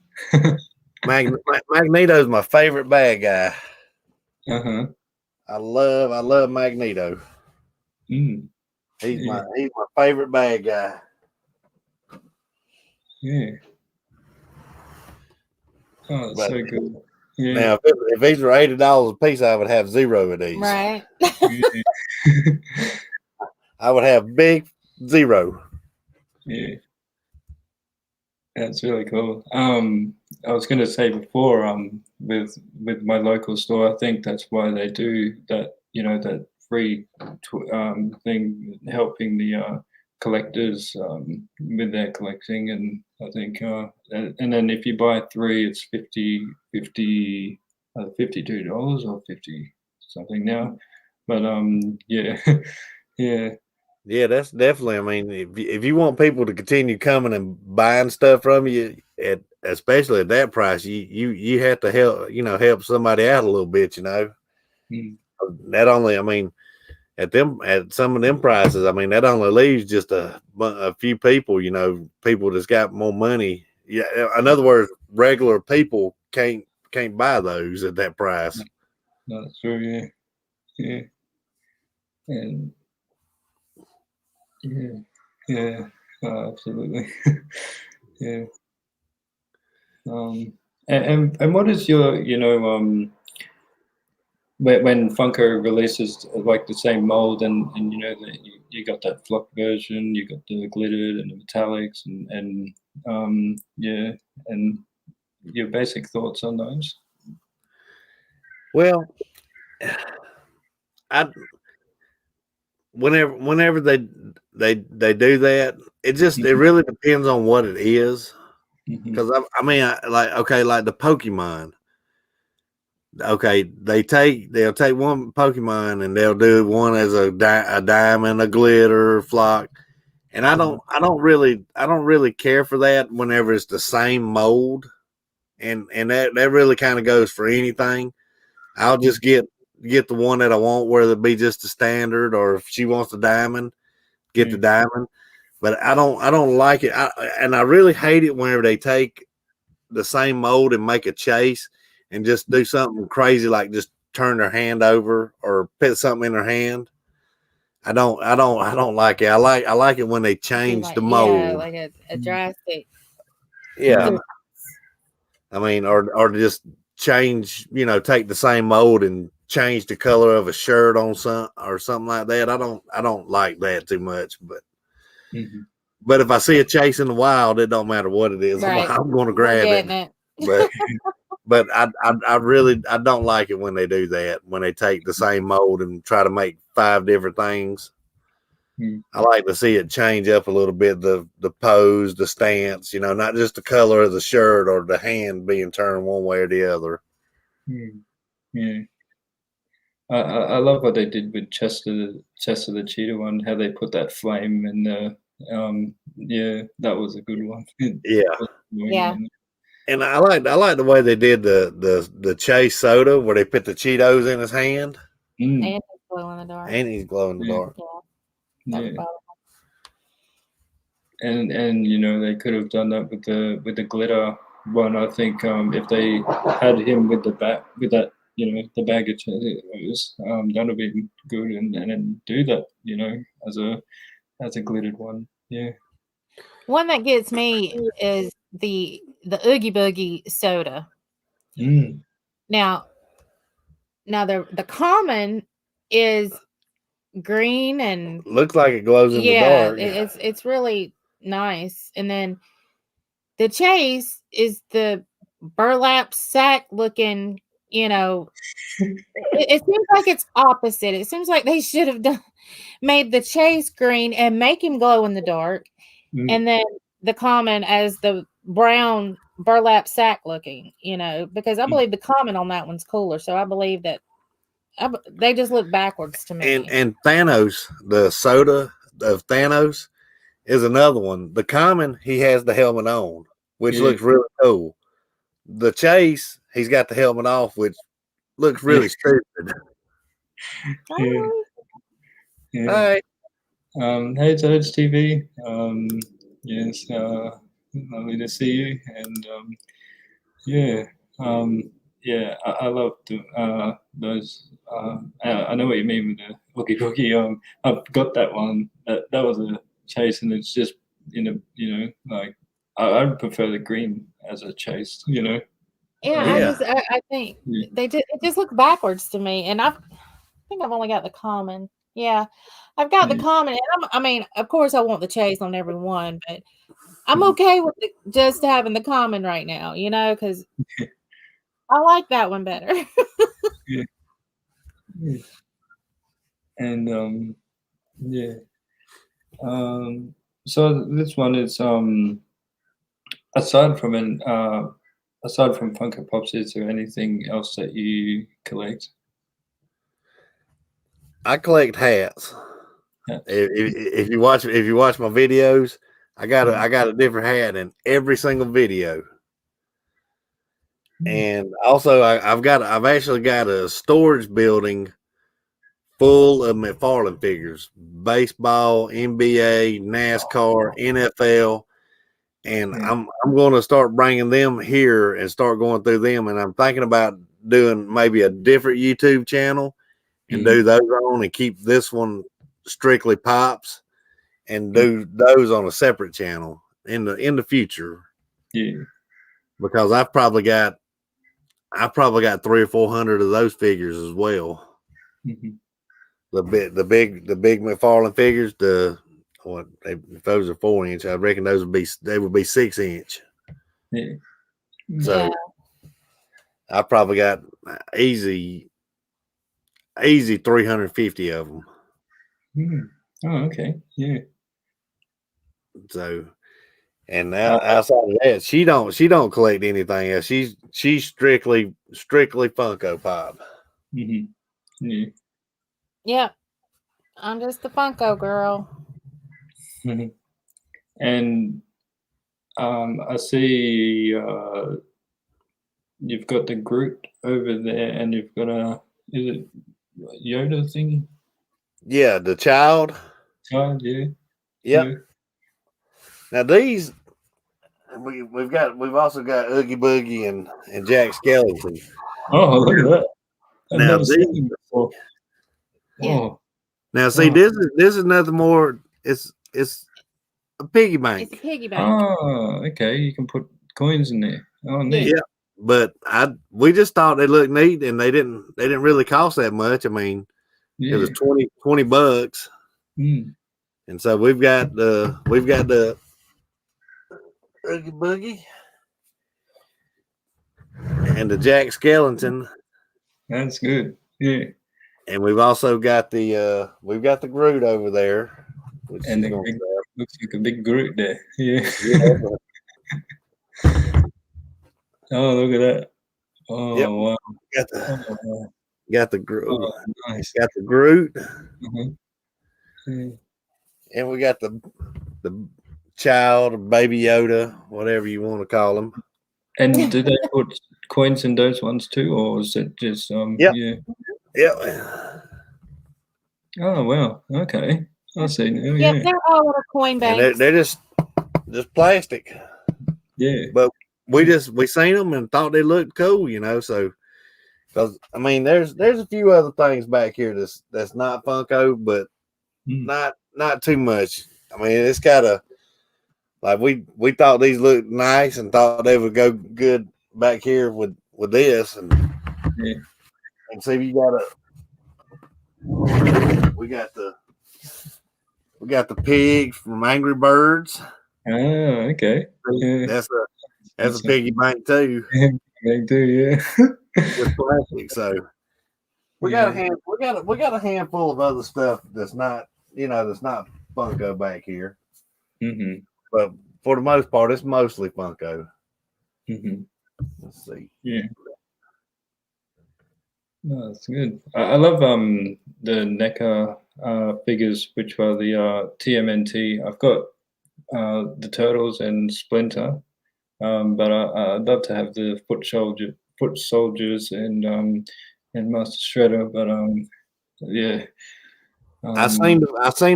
Magneto's my favorite bad guy. Uh-huh. I love Magneto. He's my favorite bad guy. Yeah. Oh, that's so good. Yeah. Now, if these were $80 a piece, I would have 0 of these. Right. I would have big 0. Yeah. That's really cool. I was going to say before, with my local store, I think that's why they do that. That free thing, helping the collectors with their collecting, and I think and then if you buy 3, it's $52 or 50 something now. But yeah, yeah. Yeah, that's definitely. I mean, if you want people to continue coming and buying stuff from you, especially at that price, you have to help somebody out a little bit. That only, I mean, at some of them prices, I mean, that only leaves just a few people. People that's got more money. Yeah, in other words, regular people can't buy those at that price. No, that's true. Yeah, yeah, and. Yeah, absolutely. Yeah. And what is your, when Funko releases like the same mold, and that you got that flock version, you got the glittered and the metallics, and yeah, and your basic thoughts on those? Well, whenever they do that, it really depends on what it is. Because I mean, like the Pokemon. Okay, they'll take one Pokemon and they'll do one as a diamond, a glitter, flock, and I don't really care for that whenever it's the same mold, and that really kind of goes for anything. I'll just get the one that I want, whether it be just the standard, or if she wants the diamond, get the diamond. But I don't like it, and I really hate it whenever they take the same mold and make a chase and just do something crazy, like just turn their hand over or put something in their hand. I don't like it. I like it when they change the mold. Yeah, like a drastic. Yeah. I mean, or just change, take the same mold and change the color of a shirt on something like that. I don't like that too much, but if I see a chase in the wild, it don't matter what it is. Right. I'm going to grab it. But I really don't like it when they do that, when they take the same mold and try to make 5 different things. I like to see it change up a little bit, the pose, the stance, not just the color of the shirt or the hand being turned one way or the other. Yeah. I love what they did with Chester the cheetah one, how they put that flame in the yeah, that was a good one. Yeah. And I like the way they did the Chase soda, where they put the Cheetos in his hand. And he's glow in the dark. Yeah. And they could have done that with the glitter one. I think if they had him with the the bag of Cheetos, that would be good, and then do that, as a glittered one. Yeah. One that gets me is the Oogie Boogie soda. Now the common is green and looks like it glows in the dark. It's really nice. And then the Chase is the burlap sack looking, it seems like it's opposite. It seems like they should have made the Chase green and make him glow in the dark. And then the common as the brown burlap sack looking, because I believe the common on that one's cooler. So I believe that they just look backwards to me. And Thanos, the soda of Thanos, is another one. The common, he has the helmet on, which looks really cool. The Chase, he's got the helmet off, which looks really stupid. Hi. Hey, Judge TV. Yes, lovely to see you. And I love those. I know what you mean with the Oogie Boogie. I've got that one. That was a chase, and it's just like I'd prefer the green as a chase. Yeah, I think it just looked backwards to me, and I think I've only got the common. Yeah, I've got the common. And of course, I want the chase on every one, but I'm okay with just having the common right now, because I like that one better. And So this one is aside from Funko Pops, is there anything else that you collect? I collect hats. Hats. If you watch my videos, I got a different hat in every single video. And also I've actually got a storage building full of McFarlane figures, baseball, NBA, NASCAR, NFL, and I'm going to start bringing them here and start going through them. And I'm thinking about doing maybe a different YouTube channel and do those on and keep this one strictly Pops and do those on a separate channel in the future. Yeah, because I've probably got 300 or 400 of those figures as well. Mm-hmm. The big McFarlane figures. If those are 4-inch, I reckon those would be 6-inch. Yeah. So I probably got easy 350 of them. Oh, okay. Yeah. So, and outside of that, she don't collect anything else. She's strictly Funko Pop. Mm-hmm. Yeah. Yep. I'm just the Funko girl. Mm-hmm. And I see you've got the Groot over there, and you've got is it Yoda thing? Yeah, the child. Child, yeah. Yep. Yeah. Now these we've also got Oogie Boogie and Jack Skellington. Oh, look at that! I've Now never seen them before. Yeah. Oh. Now see, this is nothing more. It's a piggy bank. It's a piggy bank. Oh, okay. You can put coins in there. Oh, neat. Yeah, but we just thought they looked neat, and they didn't really cost that much. I mean, it was $20. And so we've got the Oogie Boogie and the Jack Skellington. That's good. Yeah. And we've also got the Groot over there. And looks like a big Groot there. Yeah. Oh, look at that. Oh, yep. wow. Got the Groot. Oh, nice. Got the Groot. Yeah. And we got the child or baby Yoda, whatever you want to call them. And do they put coins in those ones too, or is it just Yeah. Oh wow, okay. I see now. Yeah, they're all little coin banks. And they're just plastic. Yeah. But we seen them and thought they looked cool, so because I mean there's a few other things back here that's not Funko, but not too much. I mean, it's got a we thought these looked nice and thought they would go good back here with this and see if you we got the pig from Angry Birds. Oh, okay. Yeah. That's a piggy bank too. They do, yeah. It's plastic, so we got a handful of other stuff that's not that's not Funko back here. But for the most part, it's mostly Funko. Let's see. Yeah. No, that's good. I love the NECA figures, which are the TMNT. I've got the Turtles and Splinter, but I'd love to have the Foot Soldiers and Master Shredder. But yeah. I seen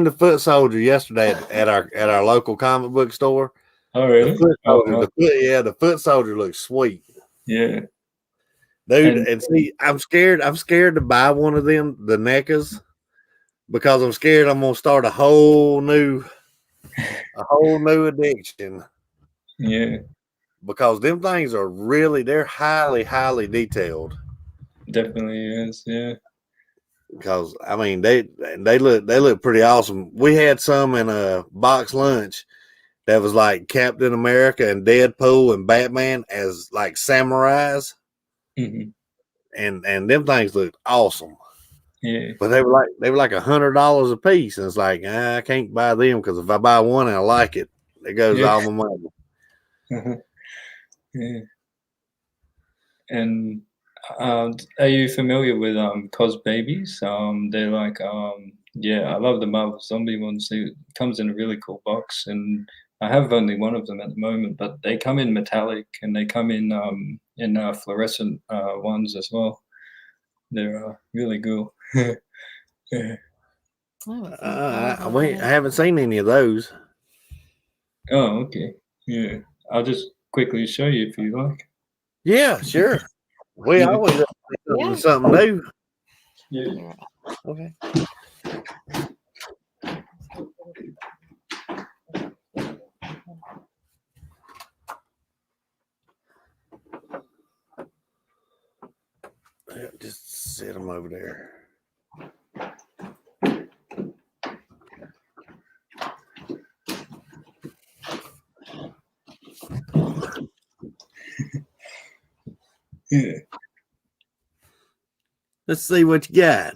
the Foot Soldier yesterday at our local comic book store. Oh really? The Foot Soldier looks sweet. Yeah. Dude, and see, I'm scared to buy one of them, the NECAs, because I'm scared I'm gonna start a whole new addiction. Yeah. Because them things are they're highly detailed. Definitely is, yeah. Because I mean they look pretty awesome. We had some in a box lunch that was like Captain America and Deadpool and Batman as like samurais. And them things look awesome. Yeah. But they were like $100 a piece, and it's like I can't buy them because if I buy one and I like it, it goes all my money. Yeah. And are you familiar with Cos Babies? They're like I love the Marvel Zombie ones. It comes in a really cool box, and I have only one of them at the moment, but they come in metallic and they come in fluorescent ones as well. They're really cool. Yeah. I haven't seen any of those. Oh, okay. Yeah, I'll just quickly show you if you like. Yeah, sure. We always have something new. Yeah. Okay. Yeah, just set them over there. Yeah. Let's see what you got.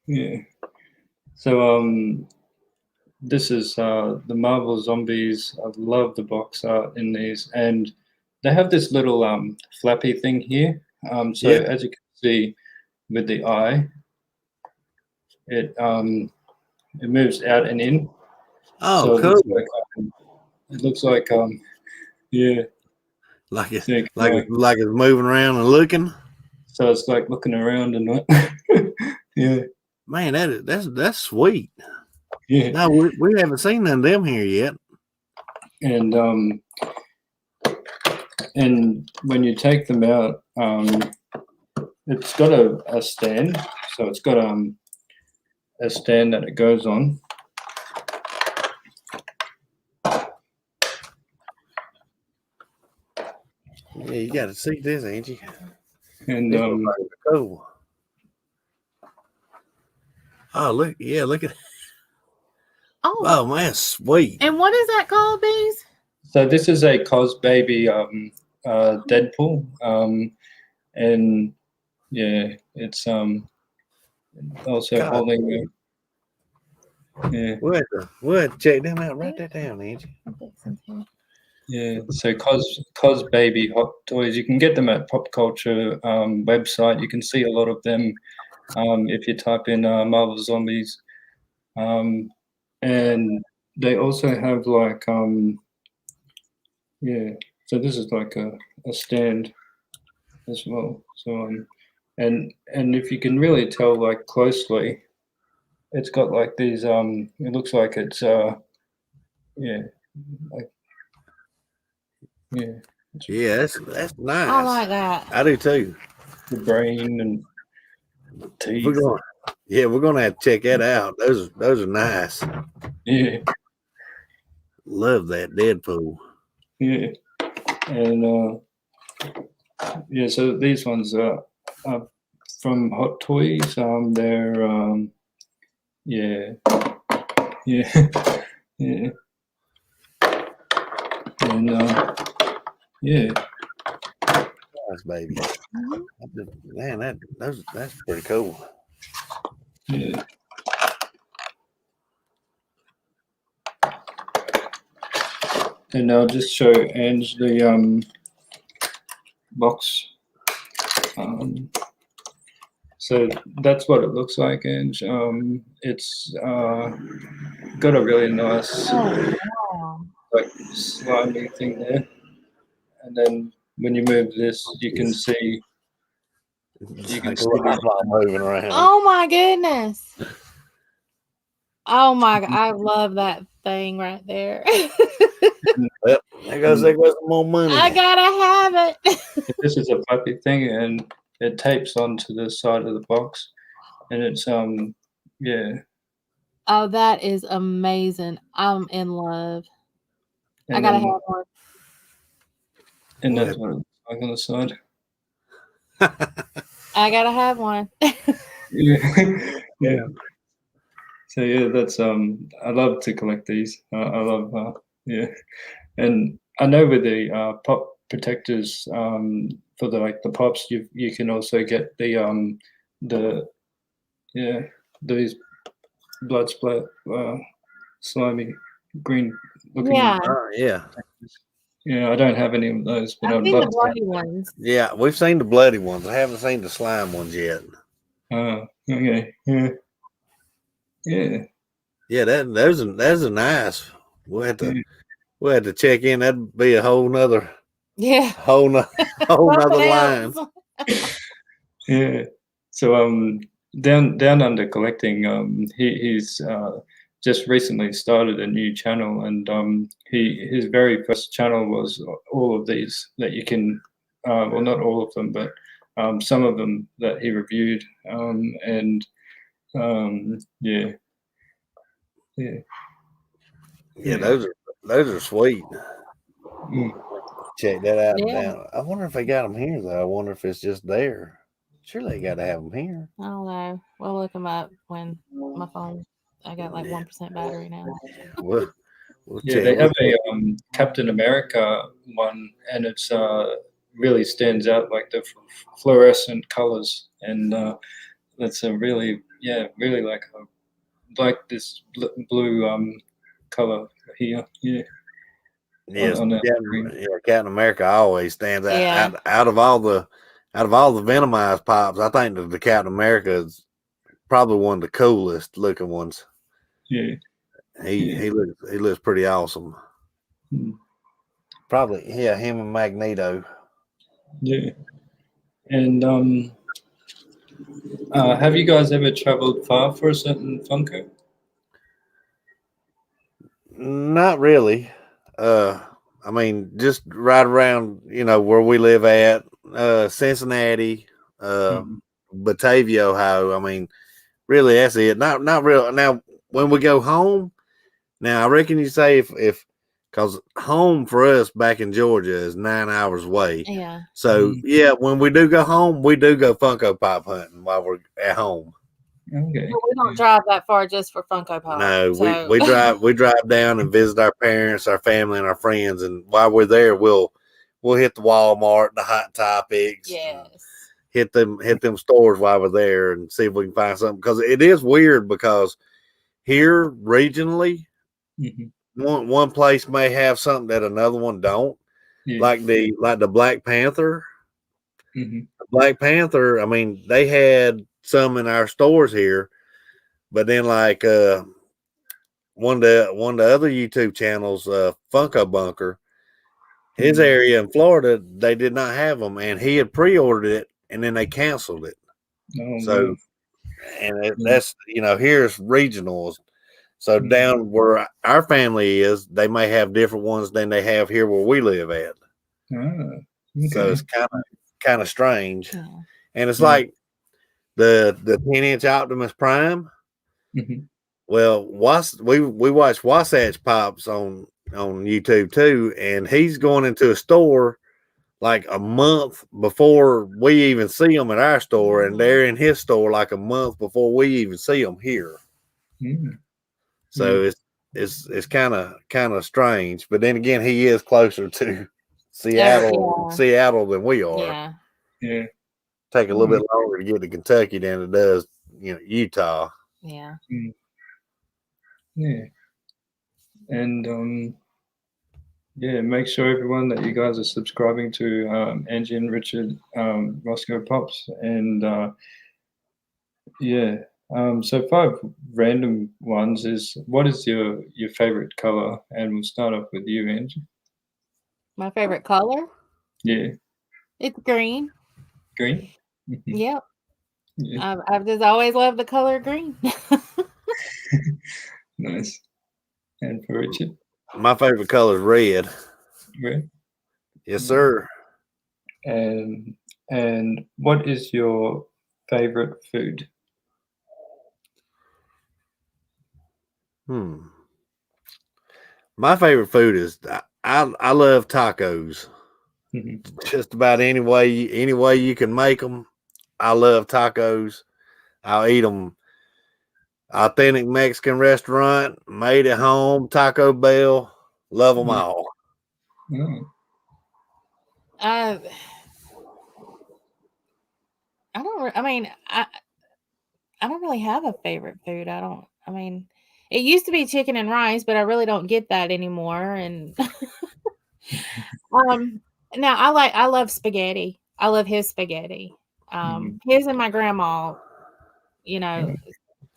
Yeah. So this is the Marvel Zombies. I love the box art in these, and they have this little flappy thing here. So as you can see with the eye, it moves out and in. Oh, so cool. It looks like yeah. Like it's So like it's moving around and looking. So it's like looking around and what? Yeah. Man, that's sweet. Yeah. No, we haven't seen none of them here yet. And when you take them out, it's got a stand. So it's got a stand that it goes on. Yeah, you got to see this, Angie. And cool. Oh, look at. Oh man, sweet. And what is that called, Bees? So this is a Cos Baby Deadpool, and yeah, it's also holding. Yeah. We'll have to check them out. Write that down, Angie. Yeah, so Cos Baby Hot Toys, you can get them at Pop Culture website. You can see a lot of them if you type in Marvel Zombies. And they also have like, so this is like a stand as well. So, and if you can really tell like closely, it's got like these, it looks like it's, like, yeah, that's nice. I like that. I do too. The brain and teeth. We're gonna have to check that out. Those are nice. Yeah. Love that Deadpool. Yeah. And so these ones are from Hot Toys. They're yeah. And Nice, baby. Man, that's pretty cool. Yeah. And I'll just show Ange the box. So that's what it looks like, Ange. It's got a really nice like slimy thing there, and then when you move this, you can see. You can see moving around. Oh my goodness! Oh my! I love that thing right there. Well, there goes some more money. I gotta have it. This is a flappy thing, and it tapes onto the side of the box, and it's Oh, that is amazing! I'm in love. And I gotta have one. And that's what it looks like on the side. I gotta have one. Yeah. So yeah, that's I love to collect these. I love and I know with the pop protectors for the pops, you can also get the Yeah, these blood splat, slimy green looking. Yeah. Yeah. Yeah, I don't have any of those, but I've I'd seen the love to. bloody ones. Yeah, we've seen the bloody ones. I haven't seen the slime ones yet. Okay. Yeah. Yeah. Yeah, those are nice. We'll have to check in. That'd be a whole nother whole nother line. Yeah. So down under collecting, he's just recently started a new channel, and his very first channel was all of these that you can, well, not all of them, but some of them that he reviewed, and yeah. Those are sweet. Mm. Check that out. Yeah. Down. I wonder if they got them here though. I wonder if it's just there. Surely they got to have them here. I don't know. We'll look them up when my phone. I got like 1% battery now. We'll Yeah, they have a Captain America one, and it's really stands out, like the fluorescent colors, and that's a really like this blue color here. Yeah. Yes, On Captain America always stands out. Yeah. Out of all the Venomized pops, I think that the Captain America is probably one of the coolest looking ones. Yeah. He looks pretty awesome. Probably, him and Magneto. Yeah. And have you guys ever traveled far for a certain Funko? Not really. I mean, just right around, where we live at, Cincinnati, Batavia, Ohio. I mean, really, that's it. Not real. Now, when we go home, now I reckon you say if because home for us back in Georgia is 9 hours away. Yeah. So when we do go home, we do go Funko Pop hunting while we're at home. Okay. Well, we don't drive that far just for Funko Pop. No, so. we drive down and visit our parents, our family, and our friends. And while we're there, we'll hit the Walmart, the Hot Topics. Yes. Hit them stores while we're there and see if we can find something. Because it is weird because here regionally, one place may have something that another one don't. Yeah. Like the Black Panther. The Black Panther, I mean, they had some in our stores here, but then like one of the other YouTube channels, Funko Bunker, his area in Florida, they did not have them, and he had pre-ordered it, and then they canceled it. Oh, so, and that's here's regionals. So down where our family is, they may have different ones than they have here where we live at. Okay. So it's kind of strange, and it's like the 10-inch Optimus Prime. Well, we watch Wasatch Pops on YouTube too, and he's going into a store like a month before we even see them at our store, and they're in his store like a month before we even see them here. So it's kind of strange, but then again, he is closer to Seattle than we are. Yeah. Take a little bit longer to get to Kentucky than it does, Utah. Yeah. Yeah. And make sure everyone that you guys are subscribing to Angie and Richard Roscoe Pops, and so 5 random ones is, what is your favorite color? And we'll start off with you, Angie. My favorite color? Yeah. It's green. Green? Yep. Yeah. I've just always loved the color green. Nice. And for Richard? My favorite color is red. Red? Yes, sir. And what is your favorite food? My favorite food is I love tacos. Just about any way you can make them. I love tacos. I'll eat them. Authentic Mexican restaurant, made at home, Taco Bell. Love them all. I I don't really have a favorite food. I mean, it used to be chicken and rice, but I really don't get that anymore. And now I love spaghetti. I love his spaghetti. His and my grandma, you know.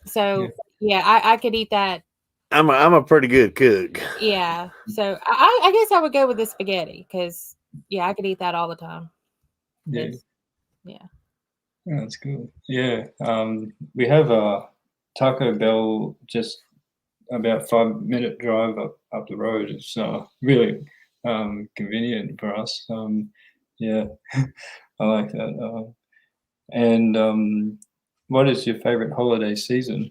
So yeah, I could eat that. I'm a pretty good cook. Yeah. So I guess I would go with the spaghetti because yeah, I could eat that all the time. Yeah. Yeah. Oh, that's cool. Yeah. We have a Taco Bell just about 5-minute drive up the road. It's really convenient for us. Yeah, I like that. And what is your favorite holiday season?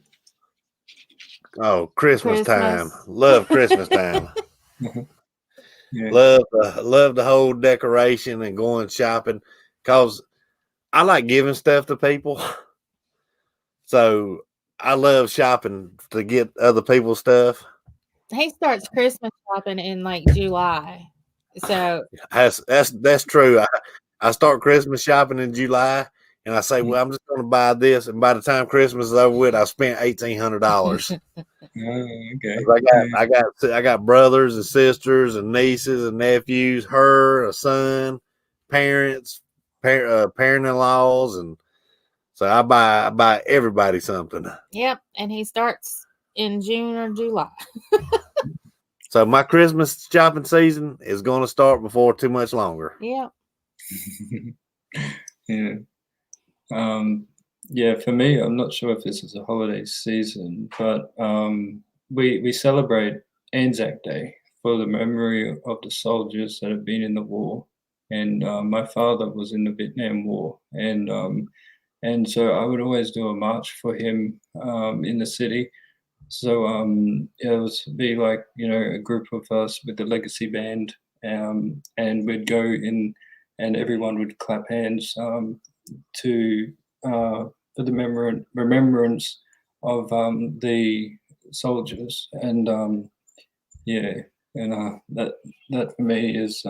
Oh, Christmas time. Love Christmas time. Yeah. Love the whole decoration and going shopping because I like giving stuff to people. So I love shopping to get other people's stuff. He starts Christmas shopping in like July. So that's true. I start Christmas shopping in July and I say, well, I'm just going to buy this. And by the time Christmas is over with, I spent $1,800. Okay. I got brothers and sisters and nieces and nephews, a son, parents, parent-in-laws, and so I buy everybody something. Yep, and he starts in June or July. So my Christmas shopping season is going to start before too much longer. Yeah. Yeah. Yeah, for me, I'm not sure if this is a holiday season, but we celebrate Anzac Day for the memory of the soldiers that have been in the war. And my father was in the Vietnam War, and so I would always do a march for him in the city. So it was be like, a group of us with the legacy band, and we'd go in, and everyone would clap hands to for the remembrance of the soldiers, and yeah, and that for me is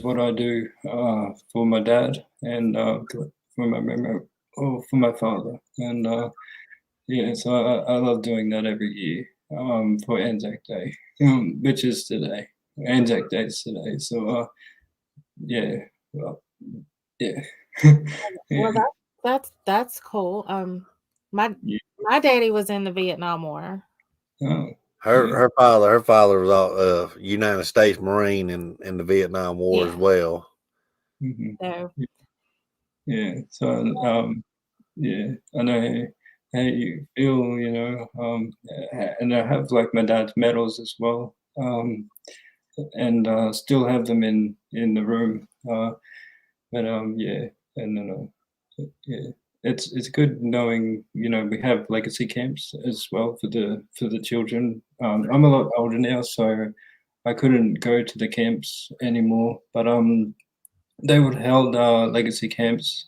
what I do for my dad and for my for my father, and yeah, so I love doing that every year for Anzac Day, which is today. Anzac Day is today, so yeah, well, yeah. Yeah. Well, that's cool. My daddy was in the Vietnam War. Oh, her father was a United States Marine in the Vietnam War as well. Mm-hmm. So yeah, so yeah, I know how you feel, and I have like my dad's medals as well, and still have them in the room. But yeah, and yeah, it's good knowing, we have legacy camps as well for the children. I'm a lot older now, so I couldn't go to the camps anymore, but they would held legacy camps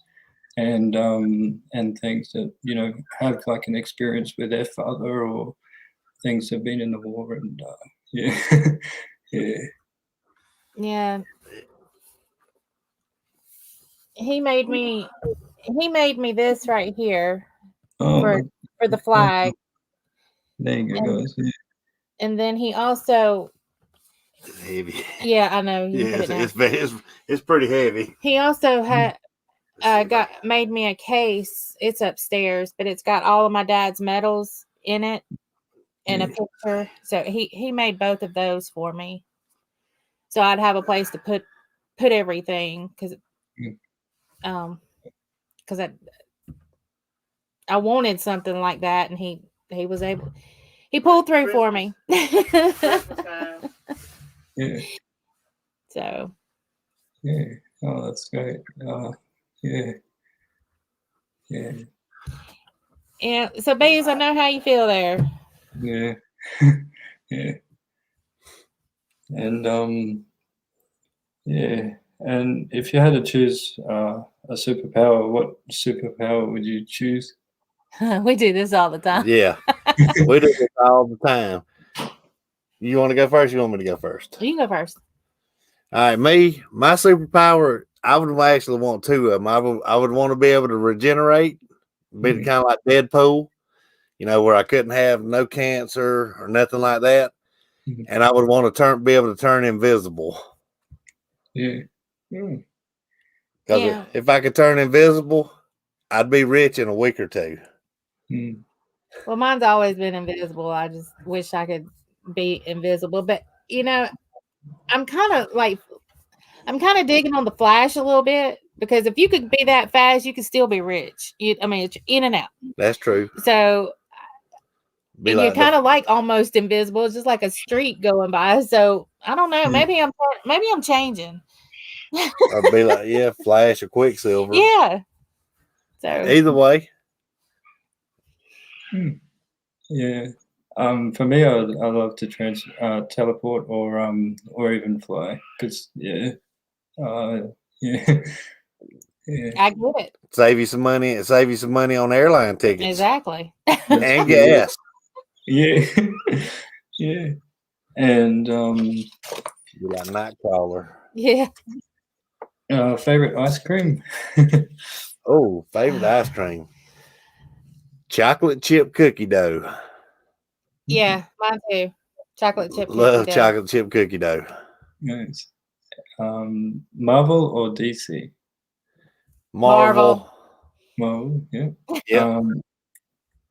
and things that have like an experience with their father or things that have been in the war, and yeah. yeah, he made me this right here for the flag. There you go, guys. Yeah. And then he also it's heavy. Yeah, I know. Yeah, it's pretty heavy. He also had made me a case. It's upstairs, but it's got all of my dad's medals in it and a picture. So he made both of those for me. So I'd have a place to put everything because I wanted something like that, and he was able. He pulled through for me. Yeah. So. Yeah. Oh, that's great. Yeah. Yeah. Yeah. So, Baze, I know how you feel there. Yeah. Yeah. And yeah. And if you had to choose a superpower, what superpower would you choose? We do this all the time. Yeah. We do this all the time. You want to go first? You want me to go first? You can go first. All right, my superpower, I would actually want two of them. I would want to be able to regenerate be kind of like Deadpool, where I couldn't have no cancer or nothing like that. And I would want to be able to turn invisible. Yeah. Because if I could turn invisible, I'd be rich in a week or two. Well, mine's always been invisible. I just wish I could be invisible. But I'm kind of digging on the Flash a little bit, because if you could be that fast, you could still be rich. It's in and out. That's true. So you're kind of like almost invisible. It's just like a streak going by. So I don't know. Maybe I'm changing. I'd be like, Flash or Quicksilver. Yeah. So either way. Yeah. For me, I love to teleport or even fly, because yeah. I get it. Save you some money. Save you some money on airline tickets. Exactly. And gas. Yeah. Yeah. And you like Nightcrawler. Yeah. Favorite ice cream? Oh, favorite ice cream. Chocolate chip cookie dough. Yeah, mine too. Chocolate chip cookie Love dough. chocolate chip cookie dough. Nice. Marvel or DC? Marvel. Yeah. Yeah.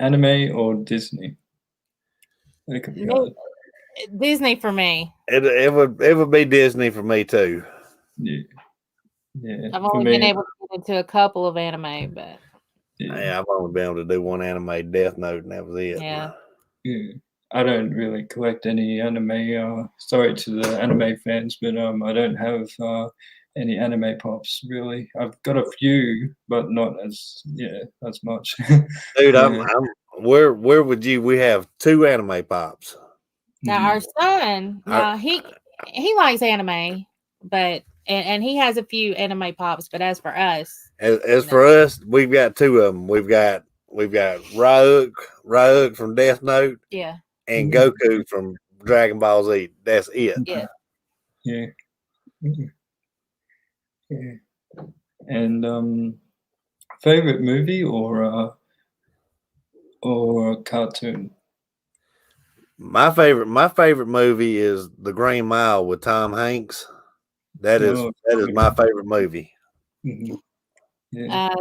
Anime or Disney? Disney for me. It would be Disney for me too. Yeah. Yeah. I've only been able to get into a couple of anime, but I've only been able to do one anime, Death Note, and that was it. Yeah. I don't really collect any anime. Sorry to the anime fans, but I don't have any anime pops really. I've got a few, but not as much. Dude, where would you? We have 2 anime pops. Now our son, he likes anime, but and he has a few anime pops. But as for us, for us, we've got 2 of them. We've got Ryuk from Death Note, and Goku from Dragon Ball Z. That's it. Yeah. Yeah. And favorite movie or cartoon? My favorite movie is The Green Mile with Tom Hanks. That is my favorite movie. Yeah.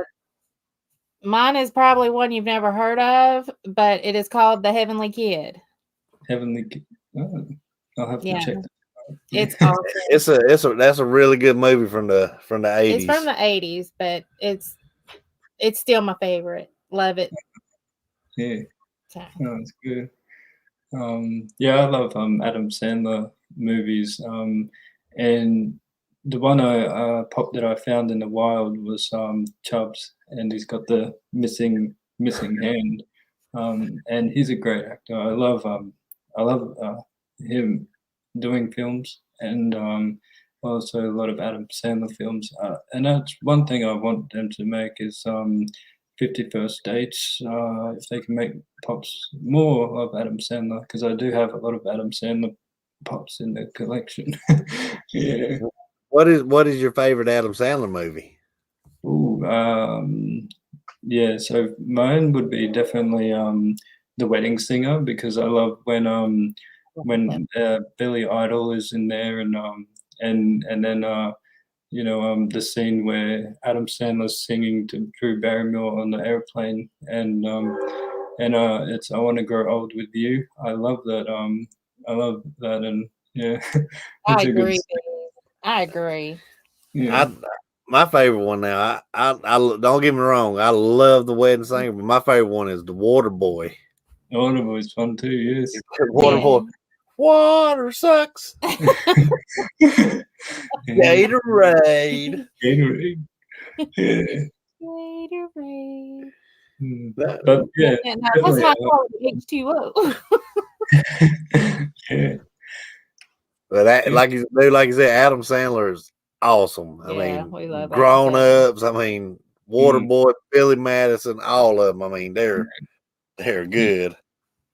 Mine is probably one you've never heard of, but it is called The Heavenly Kid. Heavenly Kid. Oh, I'll have to check that. It's awesome. That's a really good movie from the 80s. It's from the 80s, but it's still my favorite. Love it. Yeah. Oh, that's good. I love Adam Sandler movies. And the one pop that I found in the wild was Chubbs, and he's got the missing hand. And he's a great actor. I love him doing films, and also a lot of Adam Sandler films. And that's one thing I want them to make is 51st Dates. If they can make pops more of Adam Sandler, because I do have a lot of Adam Sandler pops in the collection. Yeah. What is your favorite Adam Sandler movie? Ooh, so mine would be definitely The Wedding Singer, because I love when Billy Idol is in there, and then the scene where Adam Sandler's singing to Drew Barrymore on the airplane, and it's I Want to Grow Old with You. I love that. And yeah. I agree. I agree. Yeah. My favorite one now. I don't get me wrong. I love The Wedding Singer, but my favorite one is The Water Boy. Water Boy's fun too. Yes. Water Boy. Water sucks. Gatorade. Gatorade. Yeah. Gatorade. But yeah, that's not called H2O. Yeah. But like you said, Adam Sandler is awesome. I mean, we love Grown Ups. I mean, Waterboy, Billy Madison, all of them. I mean, they're good.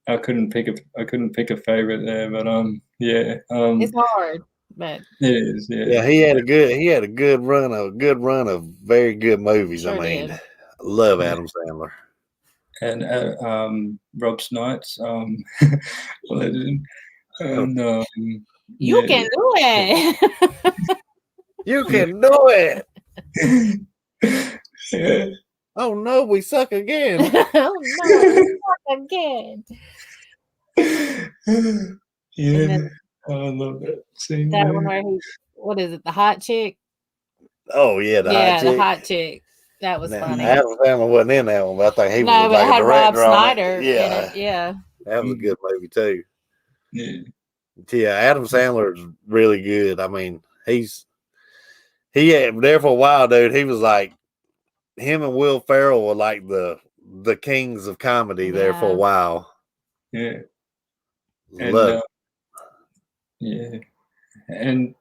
I couldn't pick a favorite there, but it's hard, but it is. Yeah. Yeah, he had a good run of very good movies. Sure I mean, did. I love Adam Sandler. and Rob Snipes, legend, and You can do it. You can do it. Yeah. Oh no, we suck again. Oh no, not again. Yeah, then, I love that scene. That one where what is it? The hot chick. Oh yeah, The hot chick. That was funny. Adam Sandler wasn't in that one, but I think he was but like it had a Rob director on Snyder it. in it. Yeah, that was a good movie too. Yeah, Adam Sandler is really good. I mean, he had there for a while, dude. He was like him and Will Ferrell were like the kings of comedy there for a while. Yeah, and yeah, and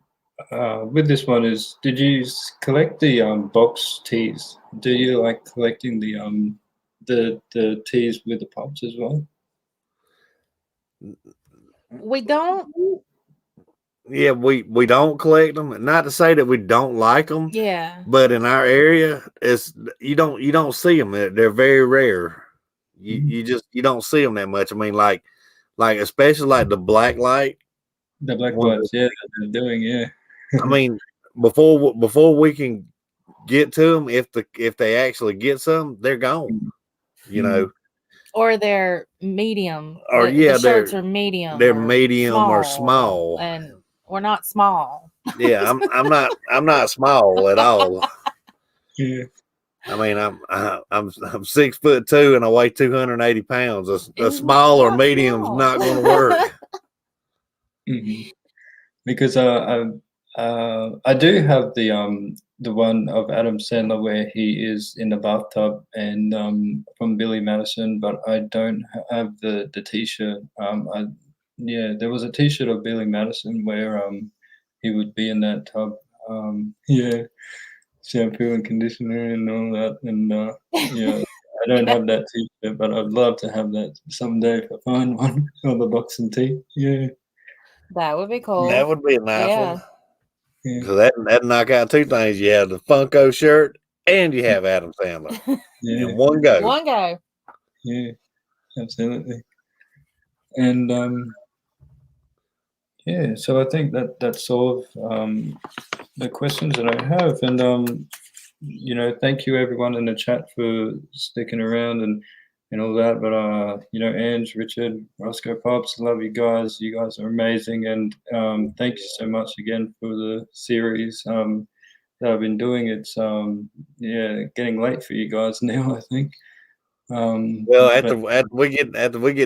with this one did you collect the box tees? Do you like collecting the tees with the pops as well? we don't. Yeah, we don't collect them. Not to say that we don't like them. Yeah, but in our area, it's you don't see them. They're very rare. You don't see them that much. I mean, like especially like the black light. The black lights, yeah, they're doing, yeah. I mean, before we can get to them, if they actually get some, they're gone. You know, or they're medium, or the shirts are medium. They're medium or small, and we're not small. Yeah, I'm not small at all. Yeah. I mean, I'm 6'2" and I weigh 280 pounds. A small or medium is not going to work. Because I do have the one of Adam Sandler where he is in the bathtub and from Billy Madison, but I don't have the T-shirt. There was a T-shirt of Billy Madison where he would be in that tub. Shampoo and conditioner and all that, and I don't have that T-shirt, but I'd love to have that someday if I find one of the boxing tee. Yeah, that would be cool. That would be a nice one. Yeah. So that knock out two things. You have the Funko shirt and you have Adam Sandler. In one go. One go. Yeah, absolutely. And so I think that's all of the questions that I have. And thank you everyone in the chat for sticking around and all that. But Ange, Richard, Roscoe Pops, love you guys. You guys are amazing, and thank you so much again for the series that I've been doing. It's getting late for you guys now, I think. Well, after we get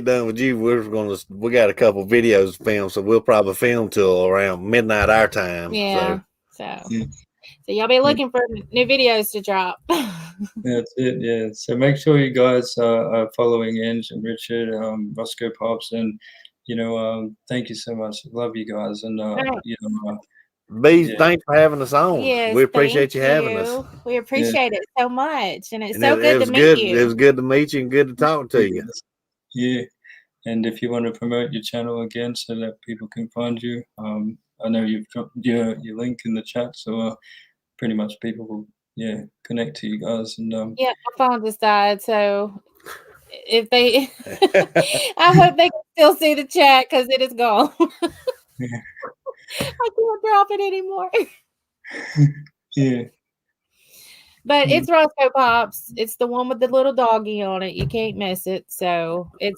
done with you, we got a couple videos to film, so we'll probably film till around midnight our time. Yeah. So y'all be looking for new videos to drop. That's it. Yeah. So make sure you guys are following Ange and Richard, Roscoe Pops, and thank you so much. Love you guys, and Bees, thanks for having us on. Yes, we appreciate you having us. We appreciate it so much, and it's so good to meet you. It was good to meet you and good to talk to you. Yeah, and if you want to promote your channel again so that people can find you, I know you've dropped your link in the chat, so pretty much people will connect to you guys. And my phone just died, so if they, I hope they can still see the chat because it is gone. I can't drop it anymore. Yeah. But it's Roscoe Pops. It's the one with the little doggy on it. You can't miss it. So it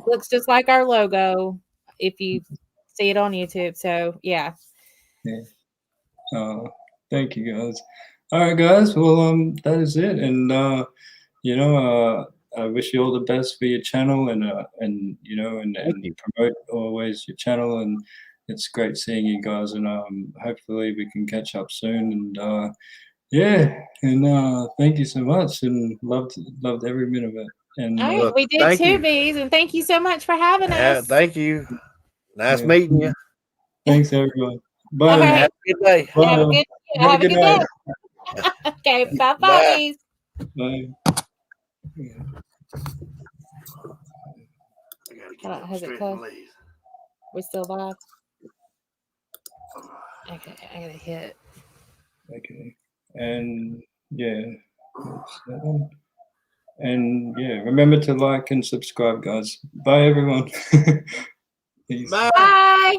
looks just like our logo if you see it on YouTube. So yeah. Thank you guys. All right, guys. Well, that is it. And I wish you all the best for your channel and promote always your channel. And it's great seeing you guys. And hopefully we can catch up soon. And thank you so much. And loved every minute of it. And all right, we did too, Bees. And thank you so much for having us. Thank you. Nice meeting you. Thanks, everyone. Bye. Right. Have a good day. Bye. Have a good day. Okay, bye, Bees. Bye. Has it cut? We're still live. Okay, I gotta hit. Okay, and And yeah, remember to like and subscribe, guys. Bye, everyone. Peace. Bye. Bye.